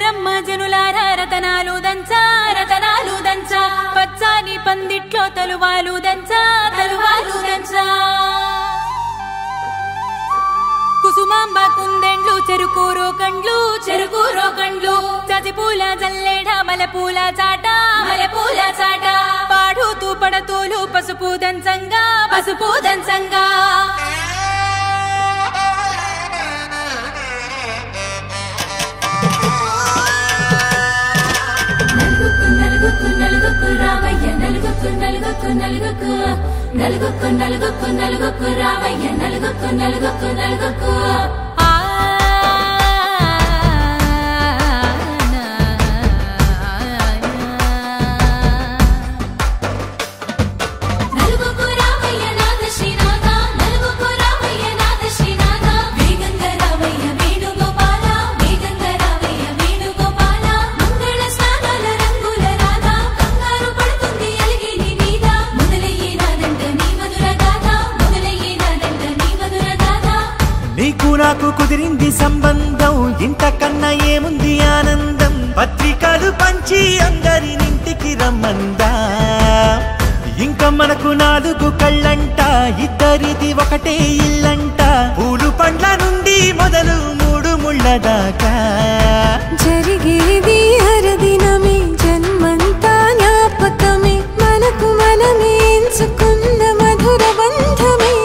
రమ్మ జనులారా రతనాలు దంచా రతనాలు దంచా పచ్చాని పందిట్లో తలువాలు దంచా తలువాలు దంచా కుసుమాంబ కుందెండ్లు చెరుకూరో కండ్లు చజిపూల జల్లేడ మలపూల చాట పాడుతూ పడతూలు పసుపు దంచంగా నలుగుకు రావయ్య నలుగుకు రావయ్య నలుగుకు నాకు కుదిరింది సంబంధం ఇంతకన్నా ఏముంది ఆనందం పత్రికలు పంచి అందరినింటికి రమ్మందా ఇంకా మనకు 4 కళ్ళంట ఇద్దరిది ఒకటే ఇల్లంట పూలు పండ్ల నుండి మొదలు 3 ముళ్ళ దాకా జరిగేది హరదినమే జన్మంతా జ్ఞాపకమే మనకు మనమే ఎంచుకున్న మధుర బంధమే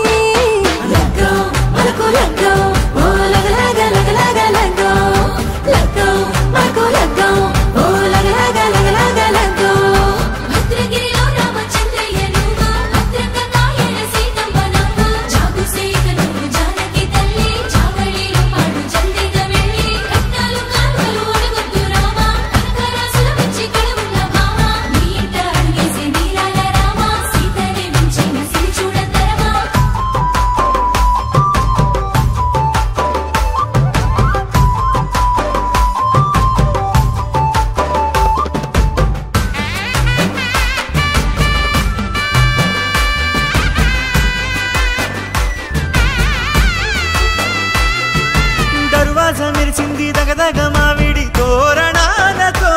మెరిసింది దగదగ మావిడి తోరణాలతో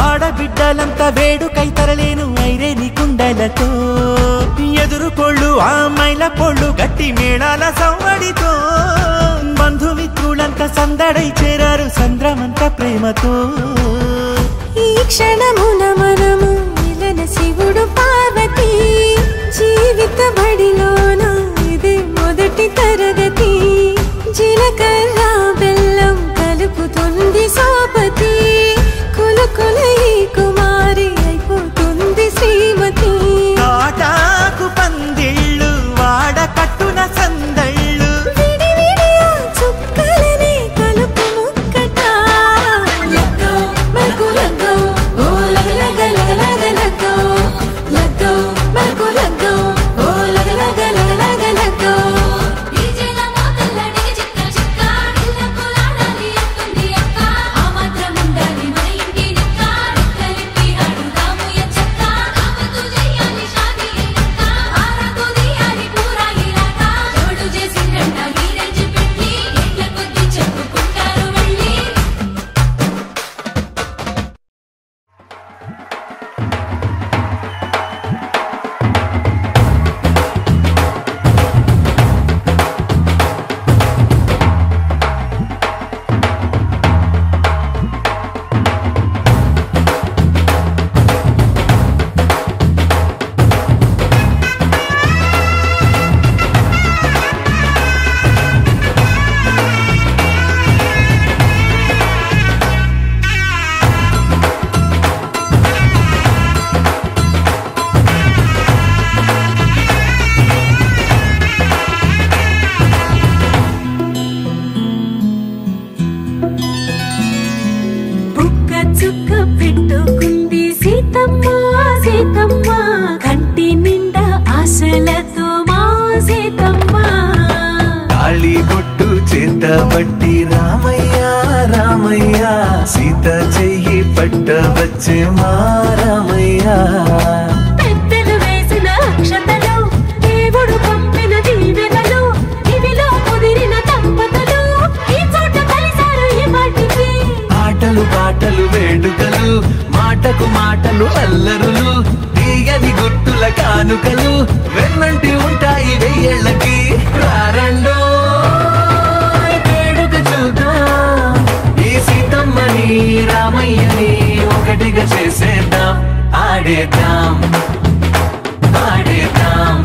ఆడబిడ్డలంతా వేడుకై తరలేను ఐరేని కుండలతో ఎదురుకోళ్ళు ఆ మైల పొళ్ళు గట్టి మేళాల సవ్వడితో బంధుమిత్రులంతా సందడై చేరారు సంద్రమంత ప్రేమతో ఈ క్షణమున మనము మిలన శివుడు పార్వతి జీవిత బడిలోన ఇది మొదటి తరగతి జీలకర్ర బెల్లం కలుపుతుంది సోపతి కులకుల ఈ కుమారి అయిపోతుంది శ్రీమతి కాటాకు పందిళ్ళు వాడ కట్టున సందళ్ళు విడివిడియా చుక్కలనే కలుపు ముక్కట మనకు లగ్గో ఓ లగలగ లగలగ లగ్గో లగ్గో మనకు లగ్గో ఓ లగలగ లగలగ లగ్గో కంటి నిండా ఆశలతో మా సీతమ్మ తాళిబొట్టు చేతబట్టి రామయ్య రామయ్య సీత చెయ్యి పట్టవచ్చే మా రామయ్య పెద్దలు వేసిన అక్షతలు దేవుడు పంపిన దీవెనలు ఇవిలో కుదిరిన దంపతులు ఈ చోట కలిసారు ఈ మాటికి ఆటల ఆటలు పాటలు వేడుకలు మాటకు మాటలు అల్లరులు తీయని గుర్తుల కానుకలు వెన్నంటి ఉంటాయి వెయ్యేళ్ళకి రారండో వేడుక చూద్దాం ఈ సీతమ్మని రామయ్యని ఒకటిగా చేసేద్దాం ఆడేద్దాం ఆడేద్దాం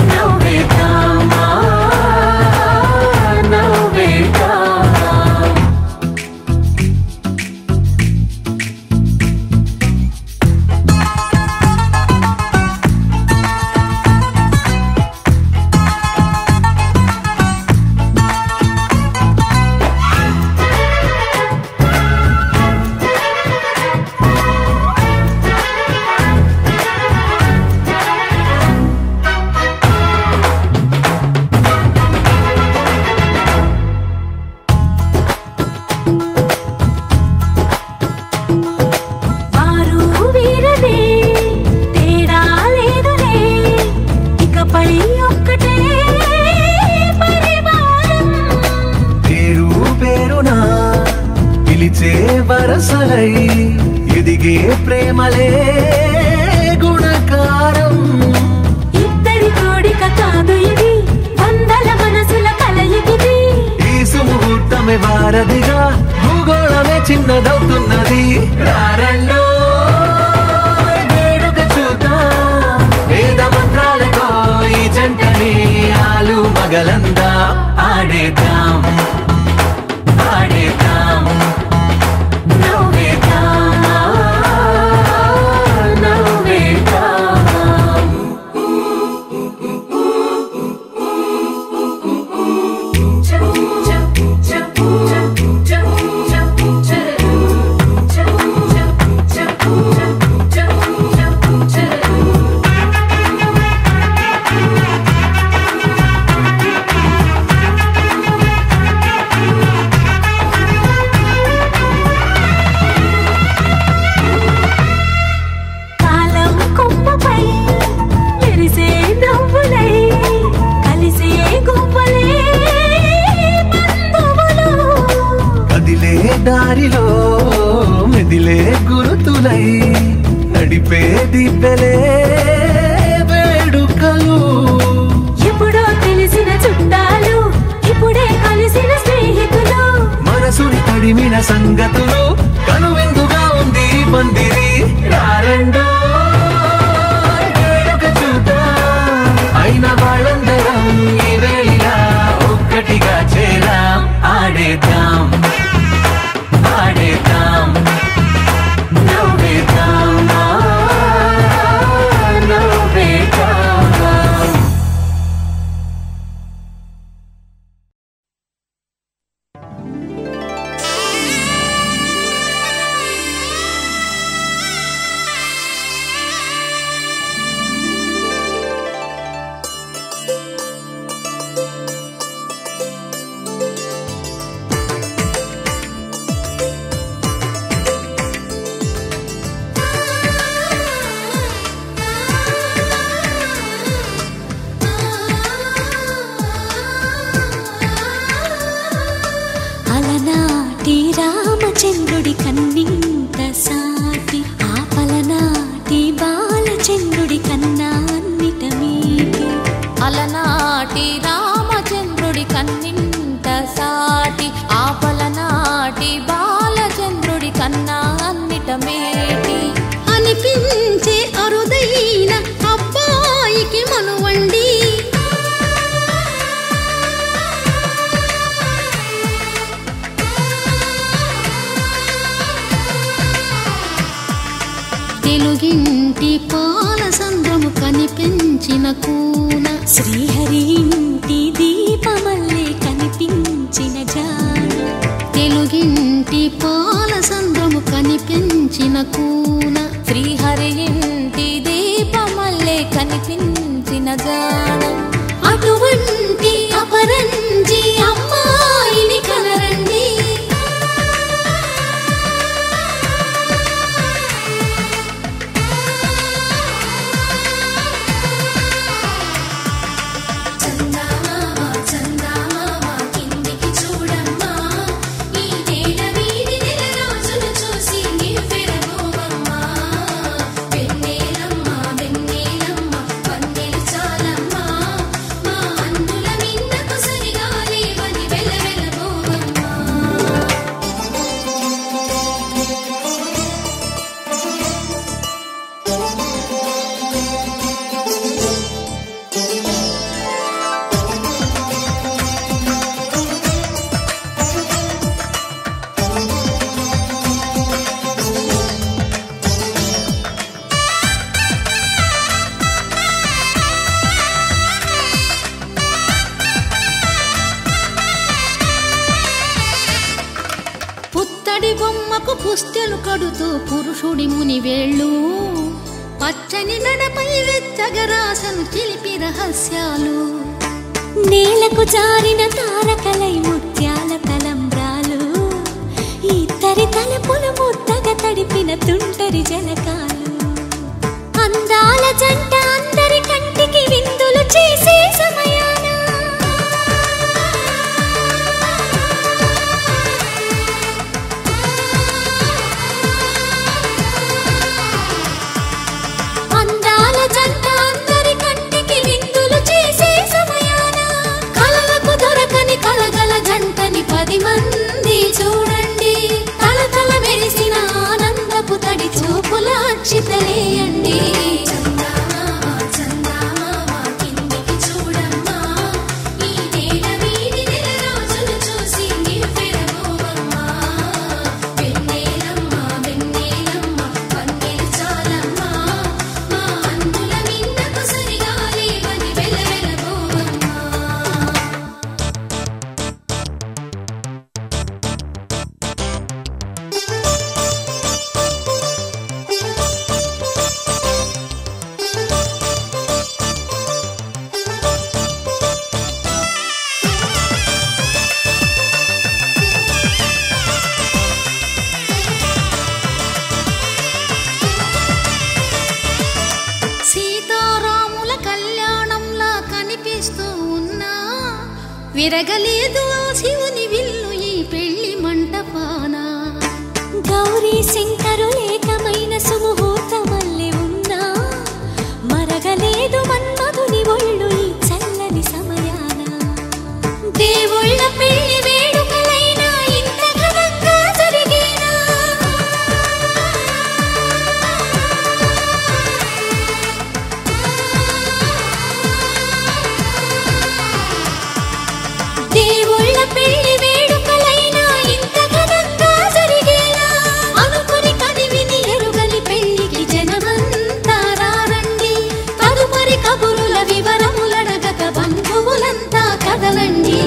నవ్వేద్దాం నవ్వేద్దాం వరసలై ఎదిగే ప్రేమలే గుణకారం ఇద్దరి కోడిక కాదు ఇది వందల మనసుల కలయికిది ఈ సుముహూర్తమే వారధిగా భూగోళమే చిన్నదవుతున్నది రారండో వేడుక చూద్దాం వేద మంత్రాలతో ఈ జంటని ఆలు మగలందా ఆడేద్దాం ఆడేద్దాం దారిలో మెదిలే గురుతులై నడిపే దిబ్బెలే వేడుకలు ఎప్పుడో తెలిసిన చుట్టాలు ఇప్పుడే కలిసిన స్నేహితులు మనసుని తడిమిన సంగతులు కనువిందుగా ఉంది పందిరి రారండో వేడుక చూద్దాం అయిన వాళ్ళందరం ఈ వేళ ఒక్కటిగా చేరాం ఆడేద్దాం ఆడేద్దాం నవ్వేద్దాం నవ్వేద్దాం రామచంద్రుడి కన్నింత సాటి ఆపలనాటి బాలచంద్రుడి కన్నా అన్నిట మీటి అలనాటి రామచంద్రుడి కన్నింత సాటి ఆపలనాటి బాలచంద్రుడి కన్నా అన్నిట మేటి అనిపించే అరుదైన అబ్బాయికి మనువండి తెలుగింటి పాలసంద్రము కనిపించిన కూన శ్రీహరి ఇంటి దీపమల్లే కనిపించిన జాడ తెలుగింటి పాలసంద్రము కనిపించిన కూన శ్రీహరి ఇంటి దీపమల్లే కనిపించిన జాడ అటువంటి అపరంజి అమ్మాయిని కనరండి చందామామ కిందికి చూడమ్మా ఈ నేల వీధి నెల పుత్తడి బొమ్మకు పుస్తెలు కడుతూ పురుషుడి ముని వేళ్ళు పచ్చని నడపై వెచ్చగరాసను చిలిపి రహస్యాలు నేలకు జారిన తారకలై ముత్యాల తలంబ్రాలు ఇద్దరి తలపులు ముద్దగా తడిపిన తుంటరి జలకాలు అందాల జంట అందరి కంటికి విందులు చేసే సమయాన అందాల జంట అందరి కంటికి విందులు చేసే సమయాన కలలకు దొరకని కలగల జంటని 10 మంది చూడండి తలతల మెరిసిన ఆనందపు తడి చూపుల అక్షితలేయండి సీతారాముల కళ్యాణంలా కనిపిస్తూ ఉన్నా విరగలేదు శివుని విల్లు ఈ పెళ్లి మంటపాన గౌరీ శంకరులేకమైన సుముహూర్తమల్లె ఉన్నా మరగలేదు మన్మధుని ఒళ్ళు ఈ చల్లని సమయాన దేవుళ్ళ పెళ్లి వేడుకలైనా ఇంత ఘనంగా జరిగేనా దేవుళ్ళ పెళ్లి వేడుకలైనా ఇంత ఘనంగా జరిగేలా అనుకుని కదివిని ఎరుగని పెళ్లికి జనమంతా రారండి తదుపరి కబురుల వివరములడగక బంధువులంతా కదలండి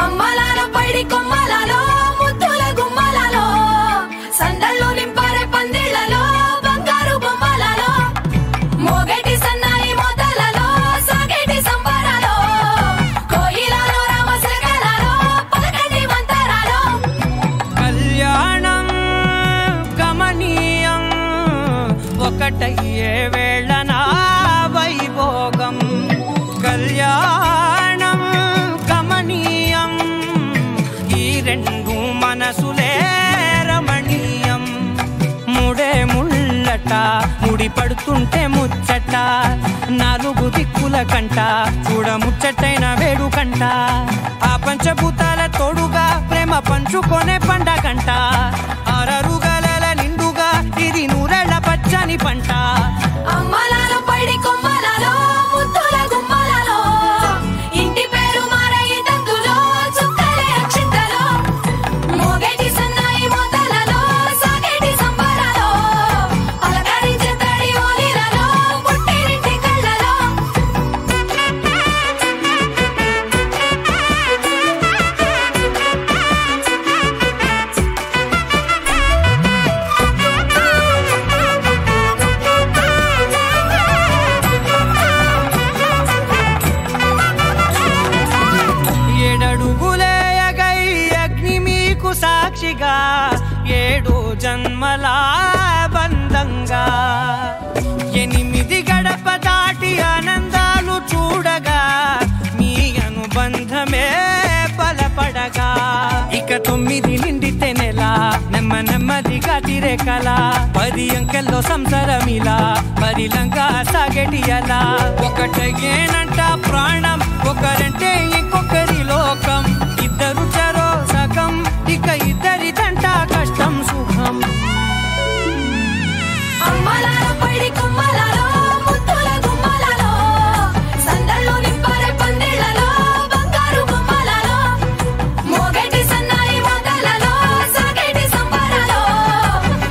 అమ్మలాలో పైడి కొమ్మలలో ముద్దుల గుమ్మలలో సందళ్ళు నింపారే పందిళ్లలో బంగారు బొమ్మలలో మోగేటి సన్నాయి మోతలలో సాగేటి సంబరాలో కోయిలలో రామశకలలో పలకటి మంతరాలో కళ్యాణం గమనీయం ఒకటయ్యే వేళనా వైభోగం కళ్యాణం గమనీయం ఈ రెండు మనసులే రమణీయం ముడే ముళ్ళట ముడి పడుతుంటే ముచ్చట 4 దిక్కుల కంట చూడ ముచ్చటైన వేడుకంట ఆ పంచభూతాల తోడుగా ప్రేమ పంచుకొనే పండగంట అరరుగల నిండుగా ఇది 100 పచ్చని పంట అమ్మలాలో పైడి కొమ్మలలో ముద్దుల గుమ్మలలో ఇంటి పేరు మారయి తందులో చుక్కలే అక్షింతలో మోగేటి సన్నాయి మోతలలో సాగేటి సంబరాలో అలకరించే తడి ఓలిలలో పుట్టినింటి కళ్ళలో సాక్షిగా 7 జన్మల బంధంగా 8 గడప దాటి ఆనందాలు చూడగా మీ అనుబంధమే బలపడగా ఇక 9 నిండితే నెల నెమ్మదిగా గతిరేకల 10 అంకెల్లో సంసారమిలా పరిలంగా సాగేటియలా ఒకటేనంట ప్రాణం ఒకరంటే ఇంకొకరి లోకం ఇద్దరు చరో సగం ఇక ఇద్దరిదంట కష్టం సుఖం అమ్మలాలో పడి కుమ్మలాలో ముత్తుల గుమ్మలాలో సందళ్ళు నింపరే పందిళ్ళలో బంగారు గుమ్మలాలో మోగేటి సన్నాయి మొదలలో సాగేటి సంబరాలో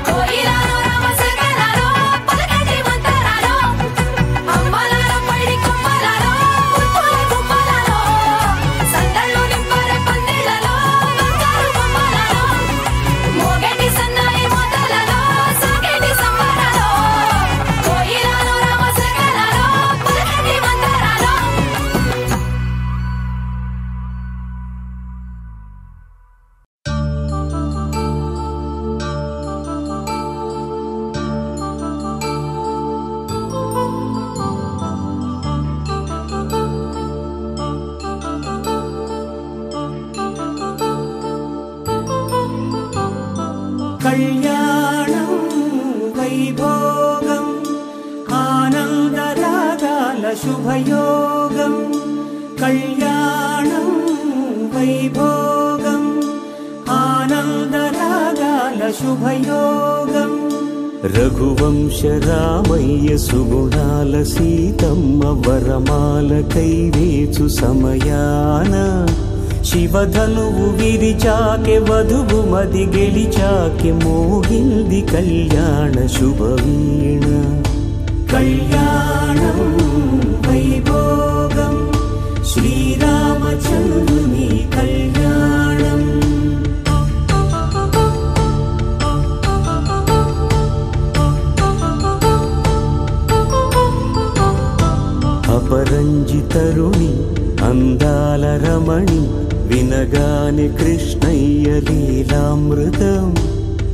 కోయిలాలో రామశేఖరాలో పలకేటి మంతరాలో అమ్మలాలో పడి కుమ్మలాలో ముత్తుల గుమ్మలాలో సందళ్ళు నింపరే పందిళ్ళలో బంగారు గుమ్మలాలో మోగేటి సన్నాయి మొదలలో సాగేటి సంబరాలో కోయిలాలో రామశేఖరాలో పలకేటి మంతరాలో కళ్యాణం వైభోగం ఆనందరాగాల శుభయోగం కళ్యాణం వైభోగం ఆనందరాగాల శుభయోగం రఘువంశ రామయ్య సుగుణాల సీతమ్మ వరమాల కైవేచు సమయాన శివధనువు విరిచాకె వధువు మది గెలిచాకె మోగింది కళ్యాణ శుభవీణ కళ్యాణం వైభోగం శ్రీరామచంద్రుని కళ్యాణం అపరంజి తరుణి అందాల రమణి వినగానే కృష్ణయ్య లీలామృతం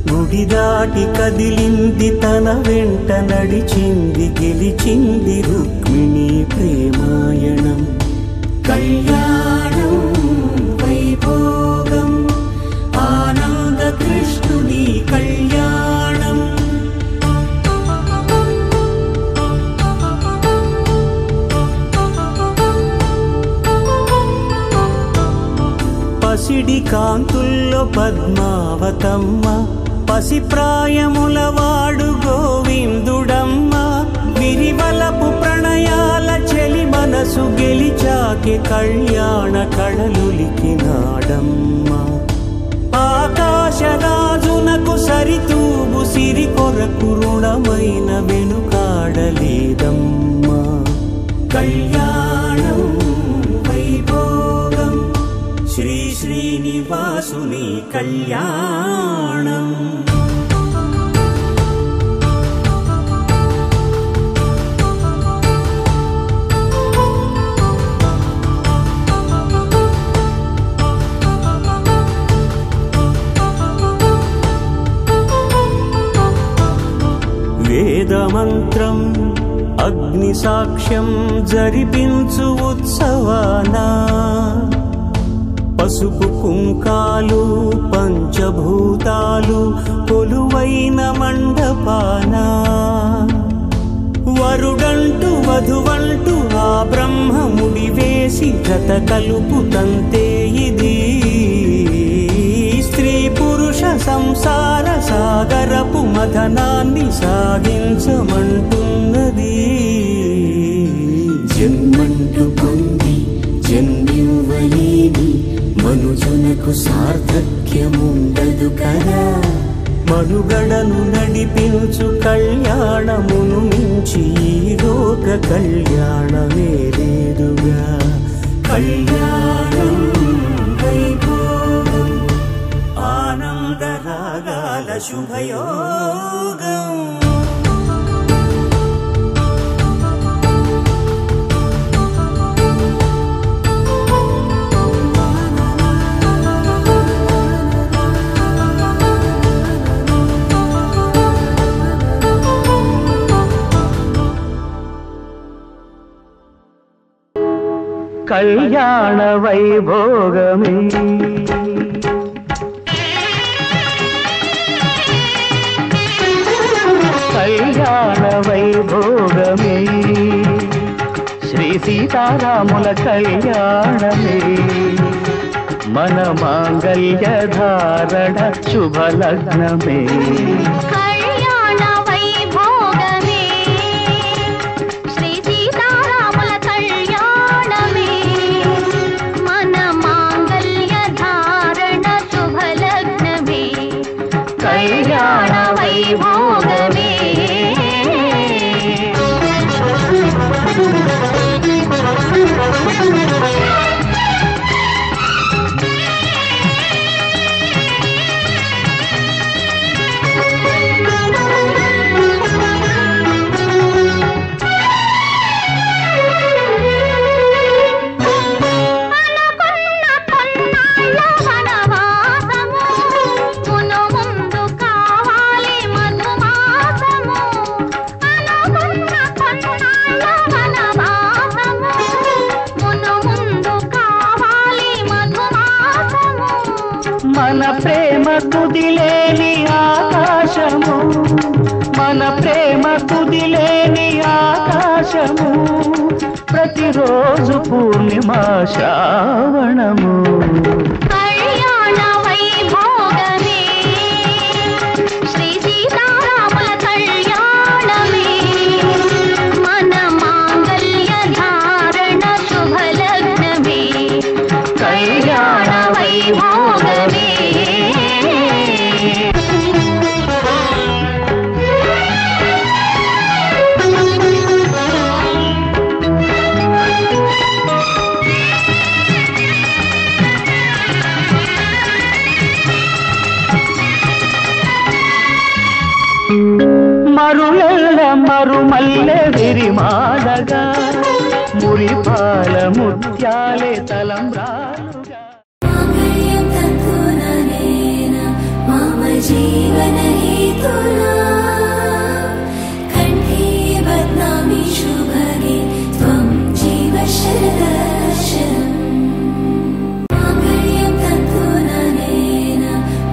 గుడి దాటి కదిలింది తన వెంట నడిచింది గెలిచింది రుక్మిణి ప్రేమాయణం కళ్యాణం వైభోగం ఆనంద కృష్ణుని కళ్యాణం పసిడి కాంతుల్లో పద్మావతమ్మ పసిప్రాయముల వాడు గోవిందుడమ్మ విరివలపు ప్రణయాల చెలి మనసు గెలిచాకే కళ్యాణ కళలులికినాడమ్మ ఆకాశరాజునకు సరితూబు సిరి కొరకు రుణమైన వెనుకాడలేదమ్మా కళ్యాణం వైభోగం శ్రీ శ్రీనివాసుని కళ్యాణం వేదమంత్రం అగ్ని సాక్ష్యం జరిపించు ఉత్సవానా పసుపు కుంకాలు పంచభూతాలు కొలువైన మండపానా వరుడంటూ వధువంటూ ఆ బ్రహ్మముడి వేసి జత కలుపుతంతే ఇది స్త్రీ పురుష సంసార సాగరపు మథనాన్ని సాగించమంటున్నది జన్మంటూ పొంది జన్మివ్వలేని మనుజునకు సార్థక్యముండదు కదా మనుగడను నడిపించు కళ్యాణమును మించి ఈ లోక కళ్యాణమే లేదుగా కళ్యాణం వైభోగం ఆనంద రాగాల శుభయోగం కళ్యాణ వైభోగమే సీతారాముల కళ్యాణమే మన మాంగళ్య ధారణ శుభలగ్నమే కళ్యాణ వైభోగమే శ్రీ సీతారాముల కళ్యాణమే మన మాంగళ్య ధారణ శుభలగ్నమే కళ్యాణ వైభోగమే మన ప్రేమ కుదిలేని ఆకాశము మన ప్రేమ కుదిలేని ఆకాశము ప్రతిరోజు పూర్ణిమా శ్రావణము కళ్యాణ వైభోగమే శ్రీ సీతారాముల కళ్యాణమే మన మాంగళ్య ధారణ శుభలగ్నమే కళ్యాణ వైభోగమే మరులెల్ల మరుమల్లె విరిమాడగా మురిపాల ముత్యాలే తలంబ్రాలుగా మాంగళ్యం తంతుననేన మమ జీవన హేతునా కంఠే బధ్నామి శుభగే త్వం జీవ శరదర్శనం మాంగళ్యం తంతుననేన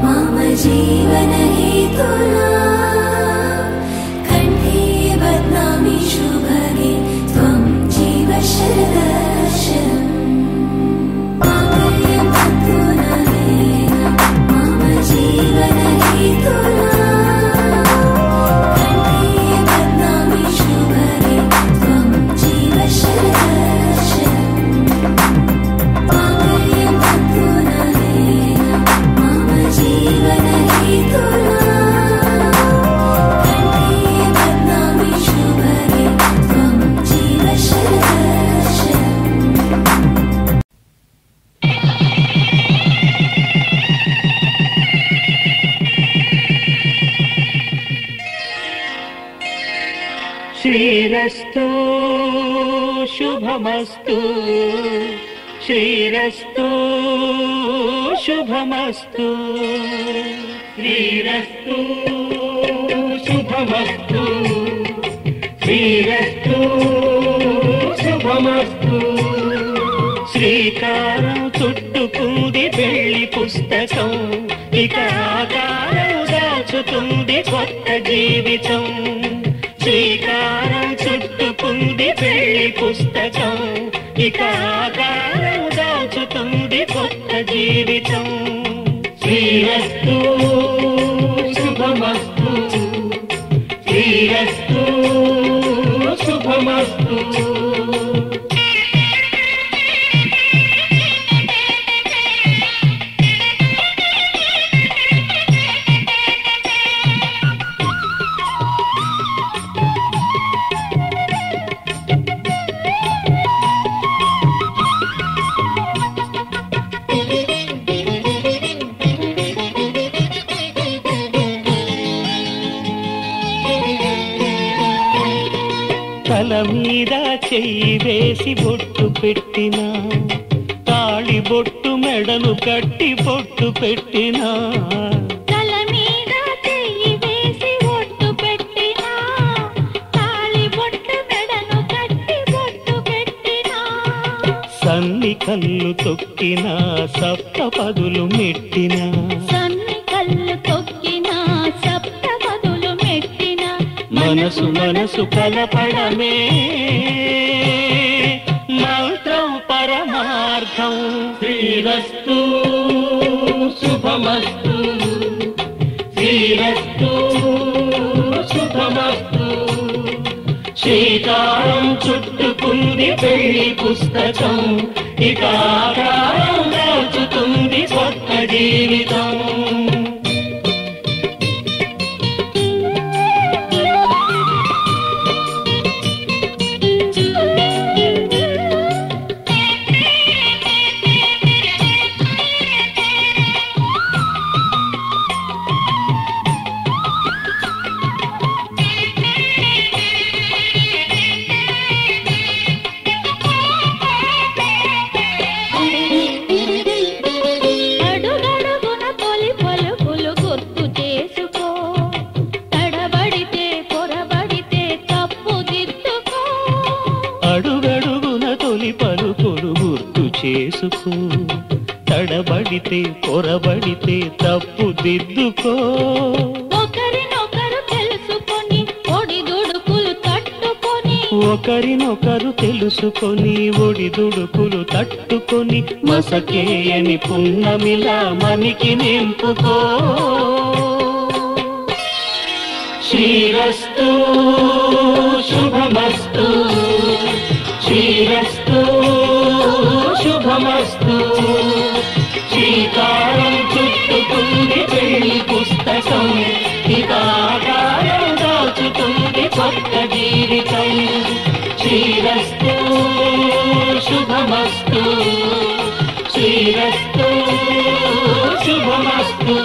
మమ జీవన హేతునా కంఠే బధ్నామి శుభగే త్వం జీవ శరదర్శనం మాంగళ్యం తంతుననేన మమ జీవన హేతునా కంఠే బధ్నామి శుభగే త్వం జీవ శరదర్శనం మాంగళ్యం తంతుననేన మమ జీవన హేతునా కంఠే బధ్నామి శుభగే త్వం జీవ శరదర్శనం శ్రీరస్తు శుభమస్తు శ్రీరస్తు శుభమస్తు శ్రీరస్తు శుభమస్తు శ్రీరస్తు శుభమస్తు శ్రీకారం చుట్టుకుంది పెళ్లి పుస్తకం ఇక ఆకారం దాచుతుంది కొత్త జీవితం శ్రీకారం చుట్టుకుంది పెళ్లి పుస్తకం ఇక ఆకారం దాచుతుంది కొత్త జీవితం శ్రీరస్తు శుభమస్తు శ్రీరస్తు శుభమస్తు తల మీద చెయ్యి వేసి బొట్టు పెట్టినా తాళి బొట్టు మెడలు కట్టి బొట్టు పెట్టినా తల మీద చెయ్యి వేసి బొట్టు పెట్టినా తాళి బొట్టు మెడను కట్టి బొట్టు పెట్టినా సన్ని కళ్ళు తొక్కినా సప్త పదులు మెట్టినా సన్ని కళ్ళు తొక్కినా సప్త పదులు మెట్టినా మనసు మనసు కలపడమే మా శుభార్థం శ్రీరస్తు శుభమస్తు శ్రీరస్తు శుభమస్తు శ్రీకారం చుట్టుకుంది పెళ్లి పుస్తకం ఇక ఆకారం దాచుతుంది కొత్త జీవితం తడబడితే పొరబడితే తప్పు దిద్దుకో ఒకరినొకరు తెలుసుకొని ఒడిదుడుకులు తట్టుకొని ఒకరినొకరు తెలుసుకొని ఒడిదుడుకులు తట్టుకొని మసకేయని పున్నమిలా మనికి నింపుకో శ్రీరస్తు శుభమస్తు శ్రీరస్తు శుభమస్తు శ్రీకారం చుట్టుకుంది పెళ్లి పుస్తకం ఇక ఆకారం దాచుతుంది కొత్త జీవితం శ్రీరస్తు శుభమస్తు శ్రీరస్తు శుభమస్తు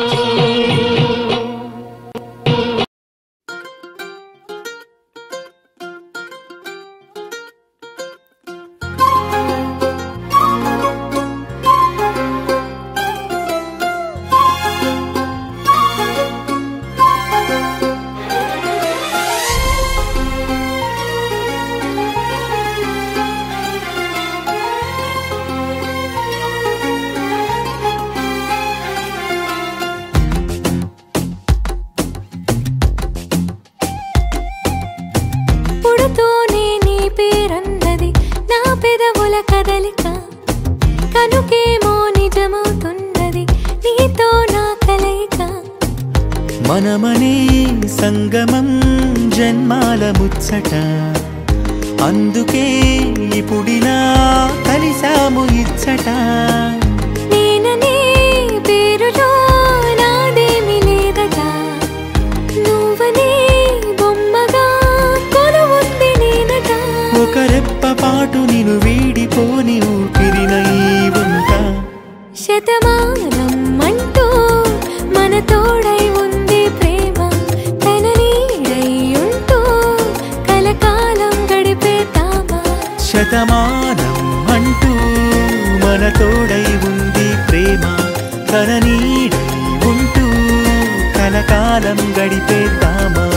కదలిక కనుకేమో నిజమవుతున్నది నీతో నా కలయిక మనమనే సంగమం జన్మాల ముచ్చట అందుకే ఇప్పుడిలా కలిసాము ఇచ్చట నేననే పేరులో నాదేమి లేదట నువ్వనే బొమ్మగా కొలువుంది నేనట ఒక రెప్ప పాటు నిన్ను వీడిపోని ఊపిరినై ఉంటా శతమానం అంటూ మన తోడై ఉంది ప్రేమ తన నీడై ఉంటూ కలకాలం గడిపేతామా శతమానం అంటూ మన తోడై ఉంది ప్రేమ తన నీడై ఉంటూ కలకాలం గడిపేతామా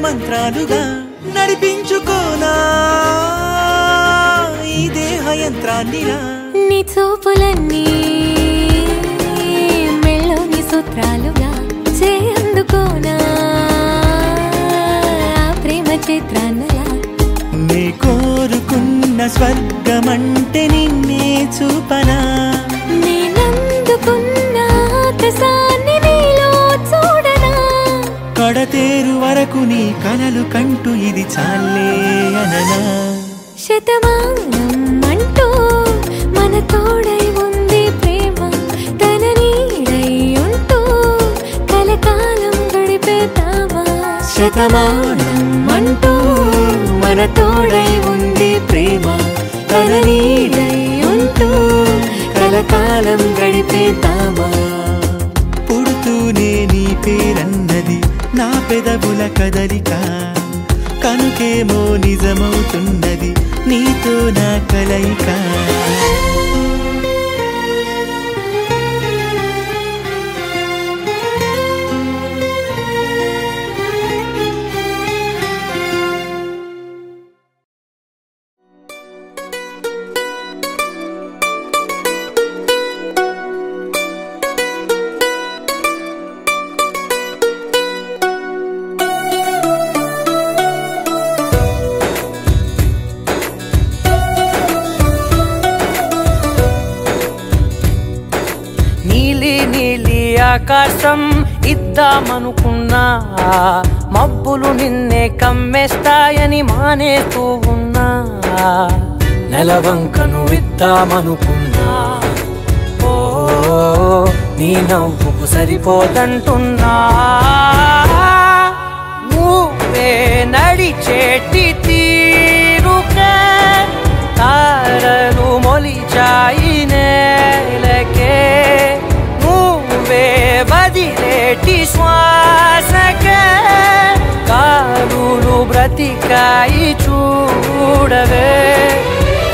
మంత్రాలుగా నడిపించుకోనా ఈ దేహ యంత్రాన్నిలా నీ చూపులన్నీ మెళ్ళోని సూత్రాలుగా చేయందుకోనా ప్రేమ చిత్రాన్నలా నీ కోరుకున్న స్వర్గమంటే నిన్నే చూపనా నేనందుకున్న ఆకాశాన్ని నీలో చూడనా కడతేరు వరకు నీ కలలు కంటూ ఇది చాలే అననా శతమానం అంటూ మన తోడై ఉంది ప్రేమ తన నీడై ఉంటూ కలకాలం గడిపేతామా శతమానం అంటూ మన తోడై కాలం గడిపేద్దామా పుడుతూనే నీ పేరన్నది నా పెదవుల కదలిక కనుకేమో నిజమవుతున్నది నీతో నా కలయిక ఆకాశం ఇద్దామనుకున్నా మబ్బులు నిన్నే కమ్మేస్తాయని మానేస్తూ ఉన్నా నెలవంకను ఇద్దామనుకున్నా ఓ నీ నవ్వుకు సరిపోదంటున్నా నువ్వే నడిచేటి తీరుకే తారలు మొలిచాయి నేలకే వదిలేటి శ్వాసకే కారులు బ్రతికాయి చూడవే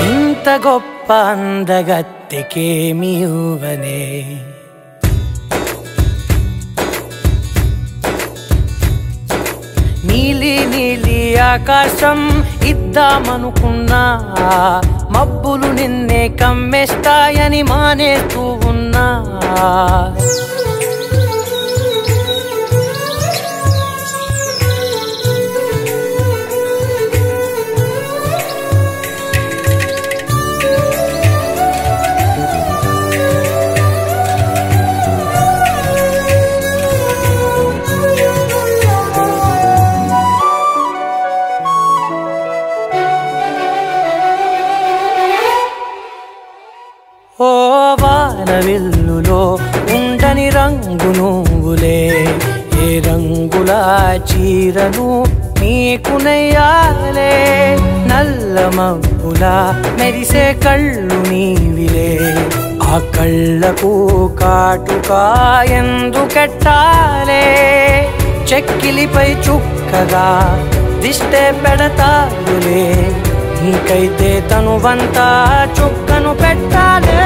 ఇంత గొప్ప అందగత్తెకేమి ఇవ్వనే నీలి నీలి ఆకాశం ఇద్దామనుకున్నా మబ్బులు నిన్నే కమ్మేస్తాయని మానేస్తూ ఉన్నా విల్లులో ఉండని రంగు నువ్వులే ఏ రంగుల చీరను నీకు నెయ్యాలే నల్ల మబ్బుల మెరిసే కళ్ళు నీవిలే ఆ కళ్ళకు కాటుకా ఎందుకెట్టాలే చెక్కిలిపై చుక్కగా దిష్టే పెడతారులే నీకైతే తనువంతా చుక్కను పెట్టాలే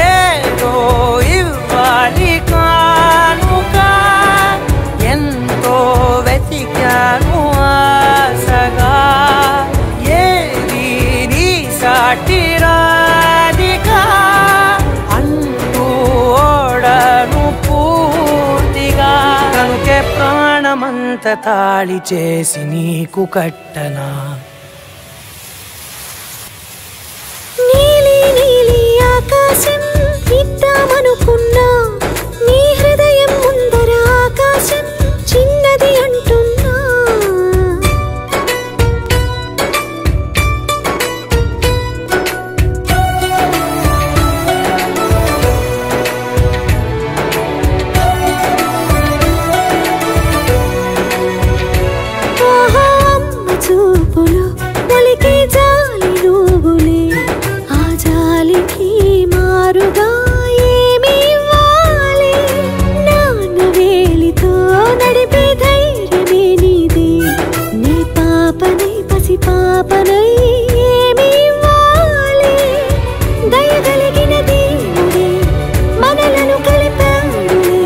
ఏదో ఇవ్వాలి కానుక ఎంతో వెతికాను ఆశగా ఏది నీ సాటి రాధిక అంటూ ఓడను పూర్తిగా కనుకే ప్రాణమంత తాళి చేసి నీకు కట్టనా ఆకాశం ఇద్దామనుకున్నా నీ హృదయం ముందర ఆకాశం చిన్నది అంటున్నా అమ్మ చూపులో ఒలికి జాలి నువ్వులే ఆ జాలికి మారుగా ఏమి ఇవ్వాలి నాన్న వేలితో నడిపే ధైర్యమే నీదే నీ పాపనై పసి పాపనై ఏమి ఇవ్వాలి దయగలిగిన దేవుడే మనలను కలిపాడులే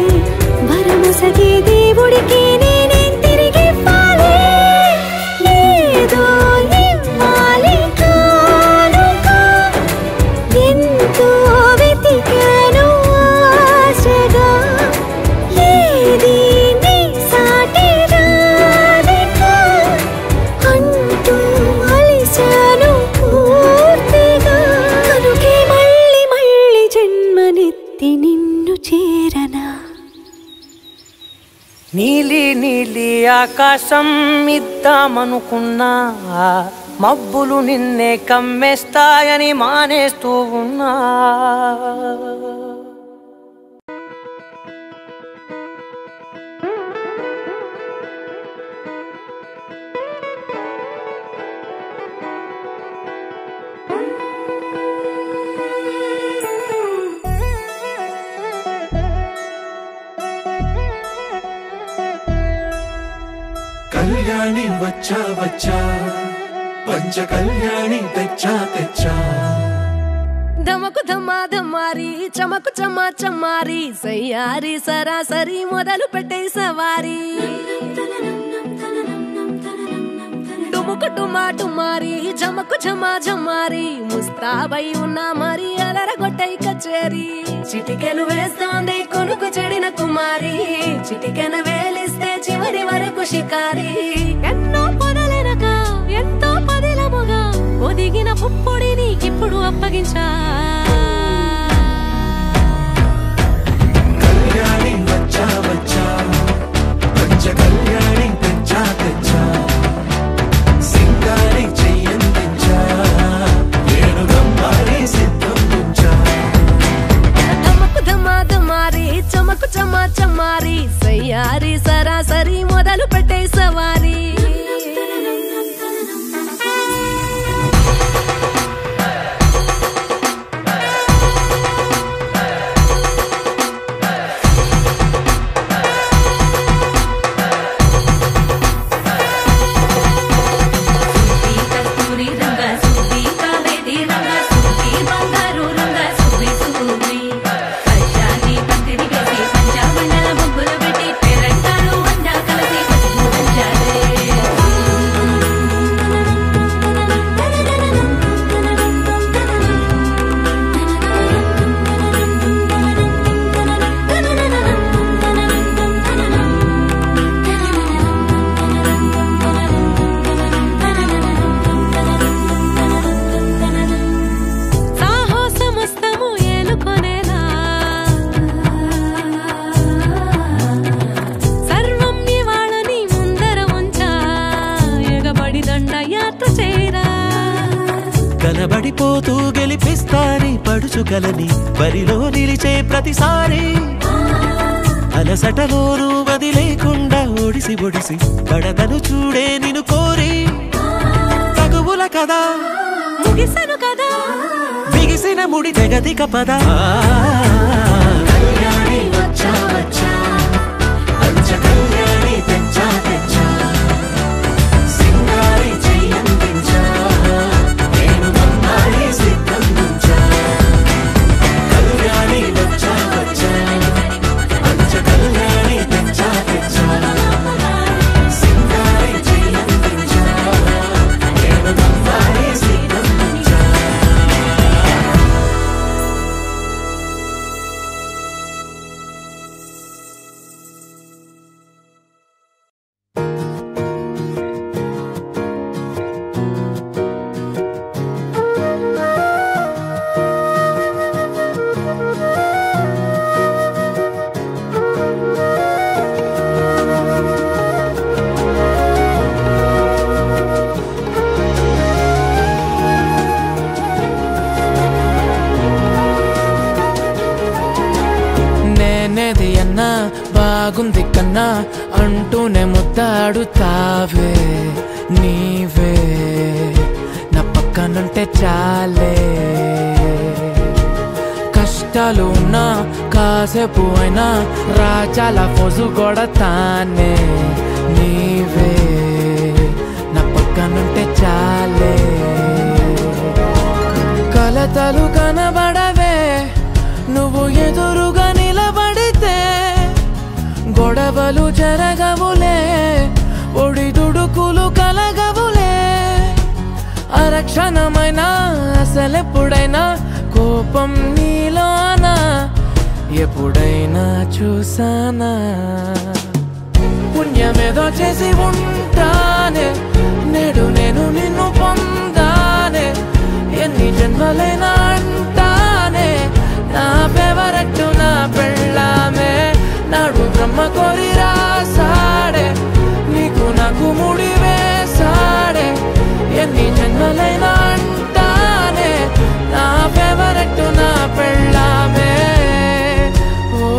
వరముసగే దేవుడికి నేనే తిరిగి ఇవ్వాలి ఏదో ఇవ్వాలి కానుక ఎంతో వెతికాను ఆశగా ఏది నీ సాటి రాధిక అంటూ అలిశాను పూర్తిగా కనుకే మళ్ళీ మళ్ళీ జన్మనెత్తి నిన్ను చేరనా నీలి నీలి ఆకాశం ఇద్దామనుకున్నా మబ్బులు నిన్నే కమ్మేస్తాయని మానేస్తూ ఉన్నా కళ్యాణి వచ్చా వచ్చా పంచ కళ్యాణి తెచ్చా తెచ్చా ధమకు ధమ్మా ధమ్మారి చమకు చమ్మా చమ్మారి సయ్యారి సరాసరి మొదలు పెట్టే సవారీ డుముకు డుమా డుమారి జమకు ఝమా ఝమారి ముస్తాబై ఉన్నా మరి అలరగొట్టై కచేరి చిటికెలు వేస్తోంది కొనుకు చెడిన కుమారి చిటికెన వేలిస్తే చివరి వరకు షికారి ఎన్నో పొదలెనక ఎంతో పదిలముగా ఒదిగిన పుప్పొడి నీకిప్పుడు అప్పగించా కళ్యాణి వచ్చా వచ్చా పంచ కళ్యాణి తెచ్చా తెచ్చా సింగారి చెయ్యందించా ఏడు గమ్మారి సిద్ధందించా ధమకు ధమా ధమారి చమకు చమ్మా చమ్మారి సయ్యారి సరాసరి మొదలు పెట్టే సవారీ కనబడిపోతూ గెలిపిస్తాని పడుచుకలని బరిలో నిలిచే ప్రతిసారి అలసటలోనూ వదిలేకుండా ఒడిసి ఒడిసి పడతను చూడే నిన్ను కోరి తగువుల కదా ముగిసను కదా బిగిసిన ముడి తెగదిక పద కళ్యాణి వచ్చా వచ్చా పంచ కళ్యాణి తెచ్చా తెచ్చా సింగారి చెయ్యందించా ఏడు గమ్మారి సిద్ధందించా కళ్యాణి వచ్చా వచ్చా పంచ కళ్యాణి తెచ్చా తెచ్చా సింగారి చెయ్యందించా ఏడు గమ్మారి సిద్ధందించా నేనేది అన్నా బాగుంది కన్నా అంటూనే ముద్దాడుతావే నీవే నా పక్కనుంటే చాలే కష్టాలు ఉన్నా కాసేపు అయినా రాజాల ఫోజు కొడతానే నీవే నా పక్కనుంటే చాలే కలతలు కనబడవే నువ్వు ఎదురుగా నిలబడితే గొడవలు జరగవులే ఒడిదుడుకులు కలగవులే అరక్షణమైనా అసలెప్పుడైనా కోపం నీలోనా ఎప్పుడైనా చూసానా పుణ్యమేదో చేసి ఉంటానే నేడు నేను నిన్ను పొందానే ఎన్ని జన్మలైనా అంటానే నా ఫేవరెట్ నా పెళ్ళామే నాడు బ్రహ్మ కోరి రాసాడే నీకు నాకు ముడి వేసాడే ఎన్ని జన్మలైనా అంటానే నా ఫేవరెట్ నా పెళ్ళామే ఓ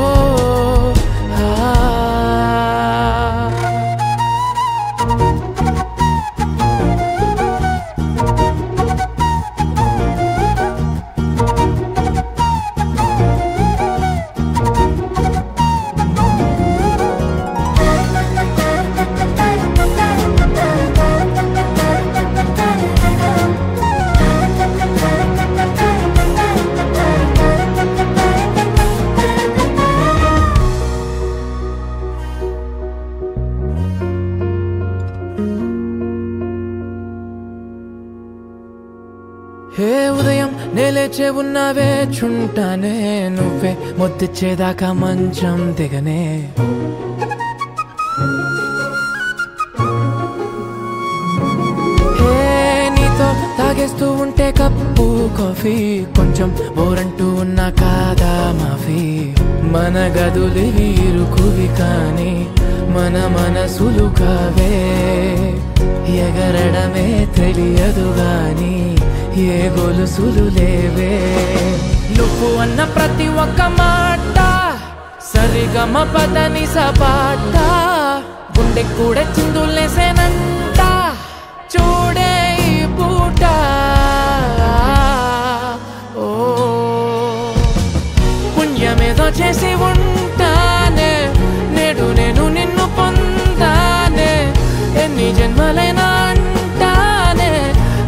ఆ హే ఉదయం నేలేచే ఉన్నావే చుంటానే నువ్వే ముద్దిచ్చేదాకా మంచం దిగనే హే నీతో తాగేస్తూ ఉంటే కప్పు కాఫీ కొంచెం బోరంటూ ఉన్నా కాదా మాఫీ మన గదులివి ఇరుకువి కానీ మన మనసులు కావే ఎగరడమే తెలియదు గాని ఏ గొలుసులు లేవే నువ్వు అన్న ప్రతి ఒక్క మాట సరిగమ పదని సపాట గుండె కూడా చిందులేసేనంట చూడే ఈ పూట ఓ పుణ్యమేదో చేసి ఉంటానే నేడు నేను నిన్ను పొందానే ఎన్ని జన్మలైనా అంటానే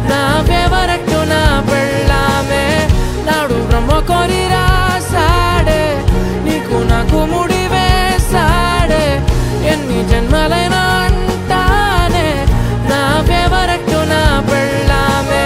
నా ఫేవరెట్ నా పెళ్ళామే నాడు బ్రహ్మ కోరి రాసాడే నీకు నాకు ముడి వేసాడే ఎన్ని జన్మలైనా అంటానే నా ఫేవరెట్ నా పెళ్ళామే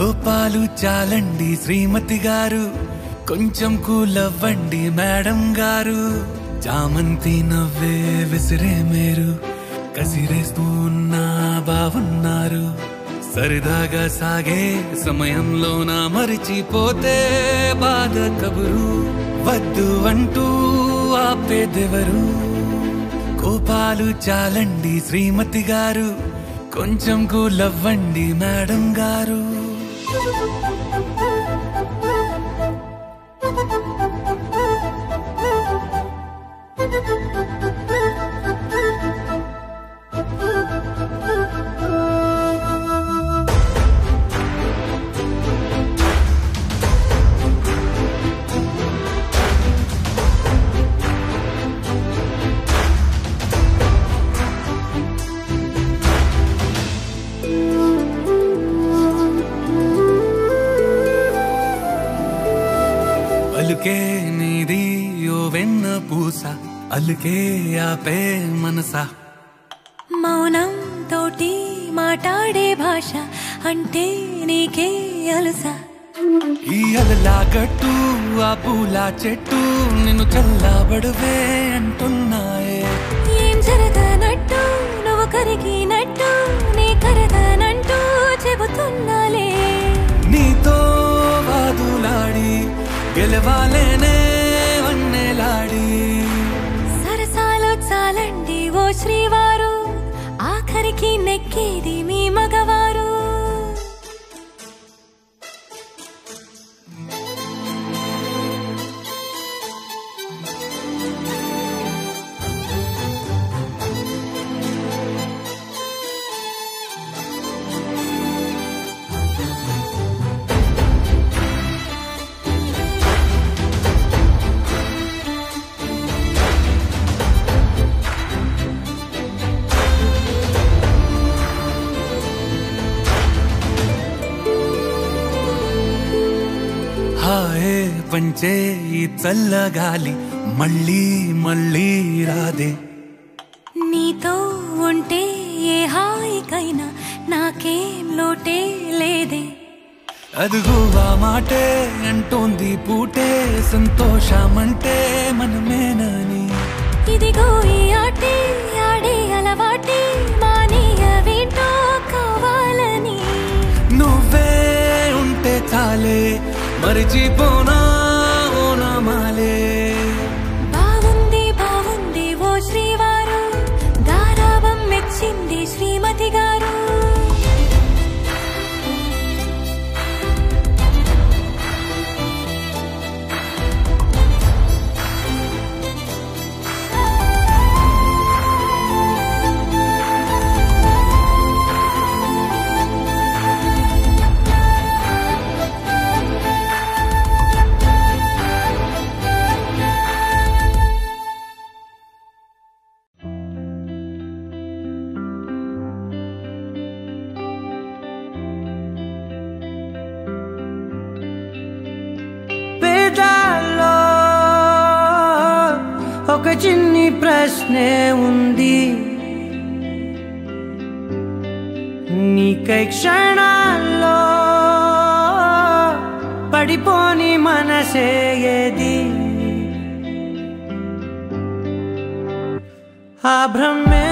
కోపాలు చాలండి శ్రీమతి గారు, కొంచెం కూలవ్వండి మేడం గారు. చామంతి నవ్వే విసిరే మీరు, కసిరేస్తూ ఉన్నా బావున్నారు. సరదాగా సాగే సమయంలో నా మరిచిపోతే బాధ కబురు, వద్దు అంటూ ఆపేదెవరు. కోపాలు చాలండి శ్రీమతి గారు, కొంచెం కూలవ్వండి మేడం గారు. అలుకే నీది ఓ వెన్న పూస, అలుకే ఆపే మనసా. మౌనం తోటి మాట్లాడే భాష అంటే నీకే అలుసా. ఈ అలలా గట్టు ఆ పూలా చెట్టు నిన్ను చల్లబడువే అంటున్నాయే. ఏం జరగనట్టు నువ్వు కరిగినట్టు నీ కరగనంటూ చెబుతున్నాలే. నీతో వాదులాడి గెలవాలేనే వన్నెలాడి. సరసాలు చాలండి ఓ శ్రీవారు, ఆఖరికి నెక్కేది మీ మగవారు. హాయే పంచే ఈ చల్లగాలి మళ్ళీ మళ్ళీ రాదే. నీతో ఉంటే ఏ హాయికైనా నాకేం లోటే లేదే. అదుగు ఆ మాటే అంటోంది పూటే, సంతోషమంటే మనమేనని. ఇదిగో ఈ ఆటే ఆడే అలవాటే మానేయవేంటో కావాలని. నువ్వే ఉంటే చాలే మరిచిపోనా ఓ నామాలే. బాగుంది బాగుంది ఓ శ్రీవారు, గారాబం మెచ్చింది శ్రీమతి గారు. పేదాల్లో ఒక చిన్ని ప్రశ్నే ఉంది, నీకై క్షణాల్లో పడిపోని మనసే ఏది. ఆ భ్రమే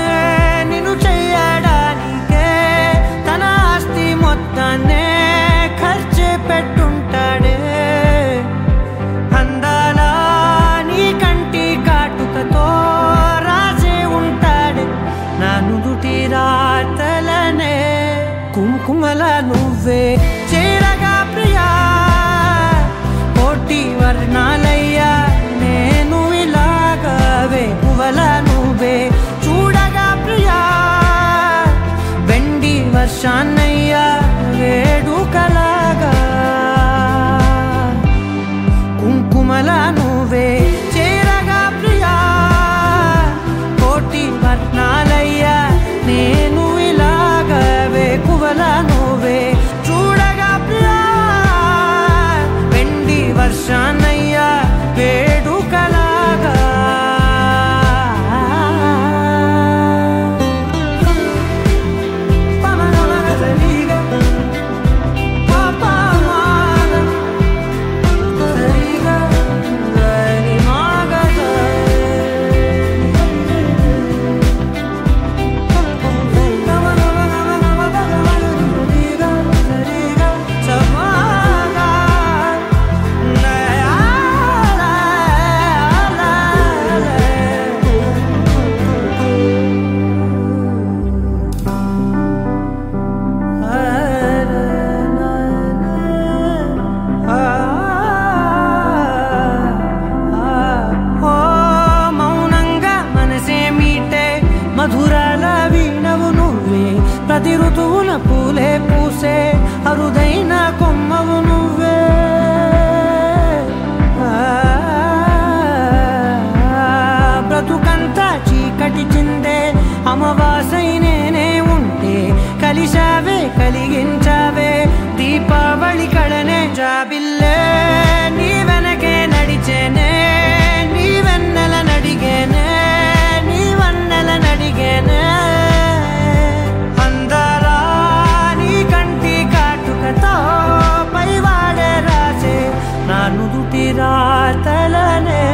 నిన్ను చెయ్యడానికే తన ఆస్తి మొత్తాన్నే ఖర్చు పెట్టుంటాడే. అందాల నీ కంటి కాటుకతో రాసే ఉంటాడే నా నుదుటి రాతలనే. కుంకుమల నువ్వే చేరగా ప్రియా, కోటి వర్ణాలయ్యా నేను ఇలాగవే. పువ్వల నువ్వే చూడగా ప్రియా, వెండి వర్షాన్నయ్యా వేడుకలాగా. కుంకుమల నువ్వే చేరగా ప్రియా, కోటి వర్ణాలయ్యా నేను ఇలాగవే. పువ్వల నువ్వే చూడగా ప్రియా, వెండి వర్షాన్నయ్యా వేడుకలాగా. పమనమగలిగ మనసున పూలే పూసే అరుదైన కొమ్మవు నువ్వే బ్రతుకంతా చీకటి చిందే అమవాసై నేనే ఉంటే కలిశావే కలిగించావే దీపావళి కళనే జాబిల్లే నీ వెనకే నడిచేనే నీ వెన్నెల నడిగేనే నీ వన్నెల నడిగేనే అందరా నీ కంటి కాటుకతో పైవాడే రాసే నా నుదుటి రాతలనే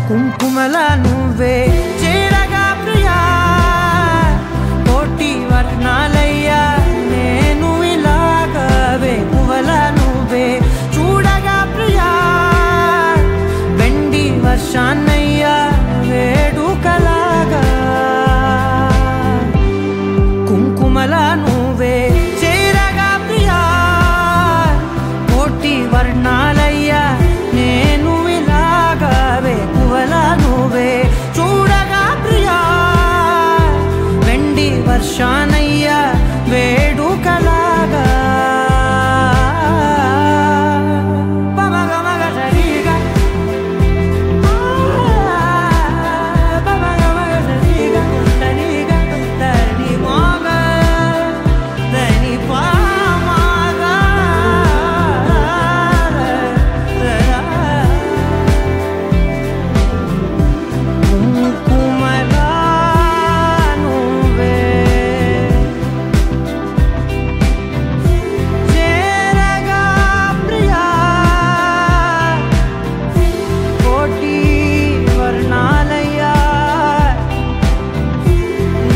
కుంకుమల నువ్వే చేరగా ప్రియా కోటి వర్ణాలయ్యా నేను ఇలాగవే పువ్వుల నువ్వే చూడగా ప్రియా వెండి వర్షాన్నయ్యా వేడుకలాగా కుంకుమల నువ్వే చేరగా ప్రియా కోటి వర్ణాలయ్యా నేను ఇలాగవే పువ్వుల నువ్వే చూడగా ప్రియా వెండి వర్షానయ్యా వేడుకలాగా పమగమగ సరిగా పమగమగ సరిగా సరిగా దని మోగ దని పామగ కుంకుమలా నువ్వే చేరగా ప్రియా కోటి వర్ణాలయ్యా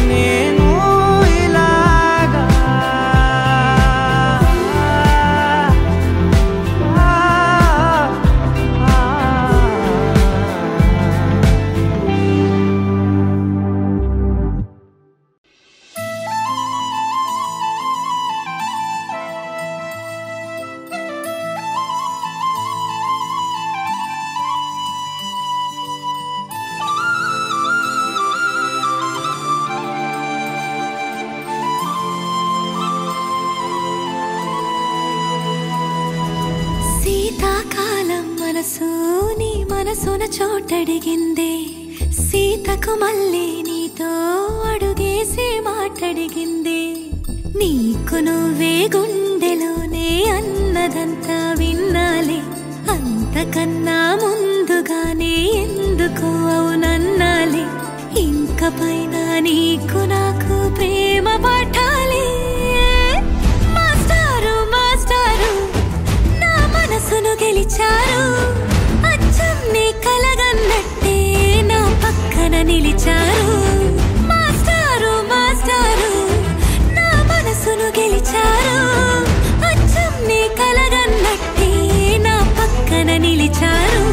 నేను ఇలాగా శీతాకాలం మనసు నీ మనసున చోటడిగిందే సీతకు మళ్ళీ నీతో అడుగేసి మాటడిగిందే నీకు నువ్వే గుండెలోనే అన్నదంతా విన్నాలే అంతకన్నా ముందుగానే ఎందుకు అవునన్నాలే ఇంక పైన నీకు నాకు ప్రేమ పాఠాలే మాస్టారు మాస్టారు నా మనసును గెలిచారు అచ్చం నీ కలగన్నట్టే నా పక్కన నిలిచారు మాస్టారు మాస్టారు నా మనసును గెలిచారు అచ్చం నీ కలగన్నట్టే నా పక్కన నిలిచారు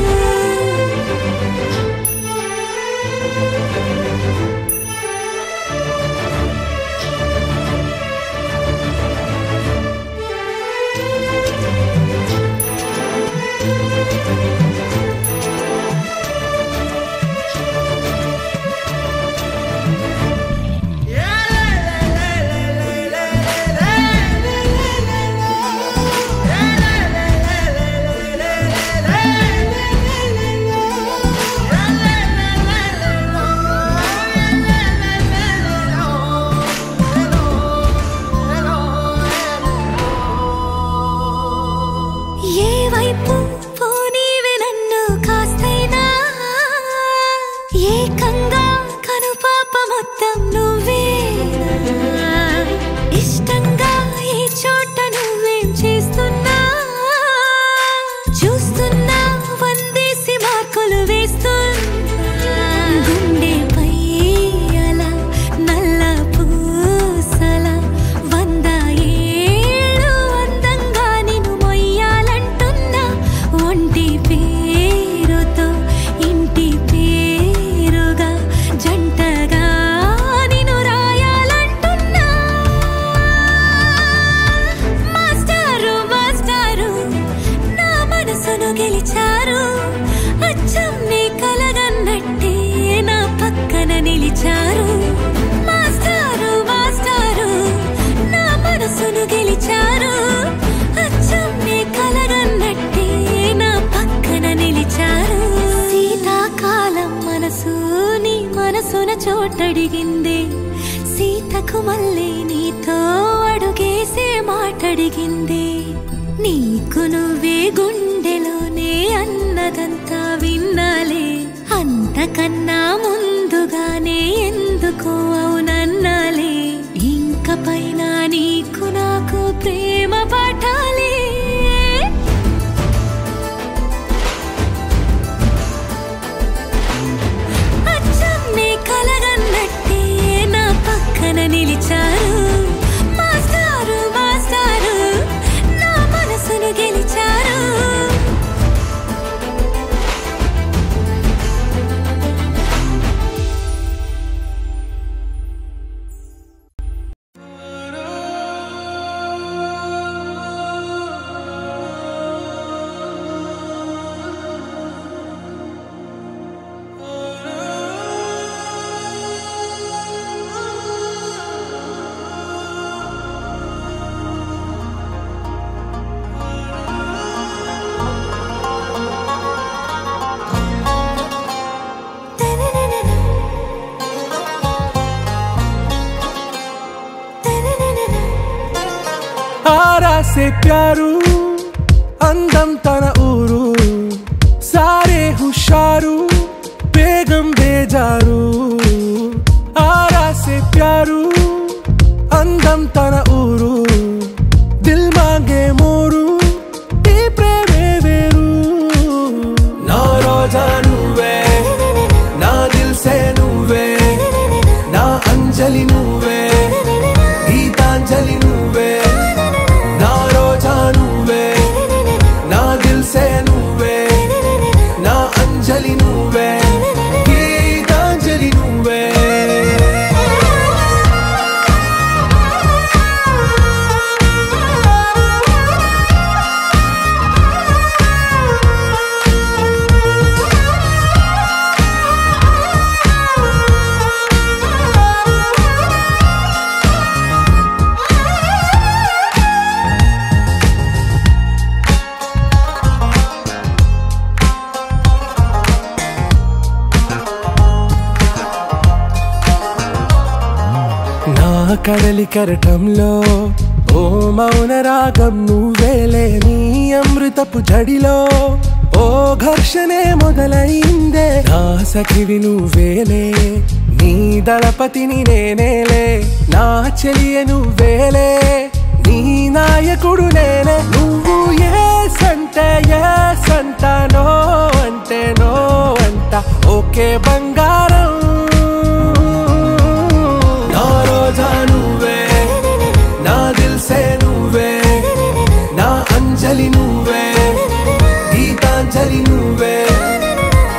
చెంతకు మళ్ళీ నీతో అడుగేసే మాటడిగిందే నీకు నువ్వే గుండెలోనే అన్నదంతా విన్నాలే అంతకన్నా ముందుగానే ఎందుకో అవునన్నాలే ఇంక పైన నీకు నాకు ప్రేమ పాఠాలే అచ్చమ్మే కలగన్నట్టే నా పక్కన నిలిచారు మాస్టారు మాస్టారు నా మనసును గెలిచారు से प्यारू अंदम तन ऊरू सारे हुशारू बेगम बेजारू आरा से प्यारू अंदम तन ऊरू दिल मांगे मोरू ई प्रेमे वेरू ना रोजा नुवे ना दिल से नुवे ना अंजलि नुवे गीतांजलि नुवे ना रोजा नुवे ना दिल से नुवे ना अंजलि नुवे गीतांजलि नुवे కడలి కరటంలో ఓ మౌన రాగం నువ్వేలే నీ అమృతపు జడిలో ఓ ఘర్షణే మొదలైందే నా సఖివి నువ్వేలే నీ దళపతిని నేనేలే నా చెలియ నువ్వేలే నీ నాయకుడు నేనే నువ్వు ఏ సంట నో అంటే నో అంట ఓకే బంగారం रोजा नुवे ना दिल से नुवे ना अंजलि नुवे गीतांजलि नुवे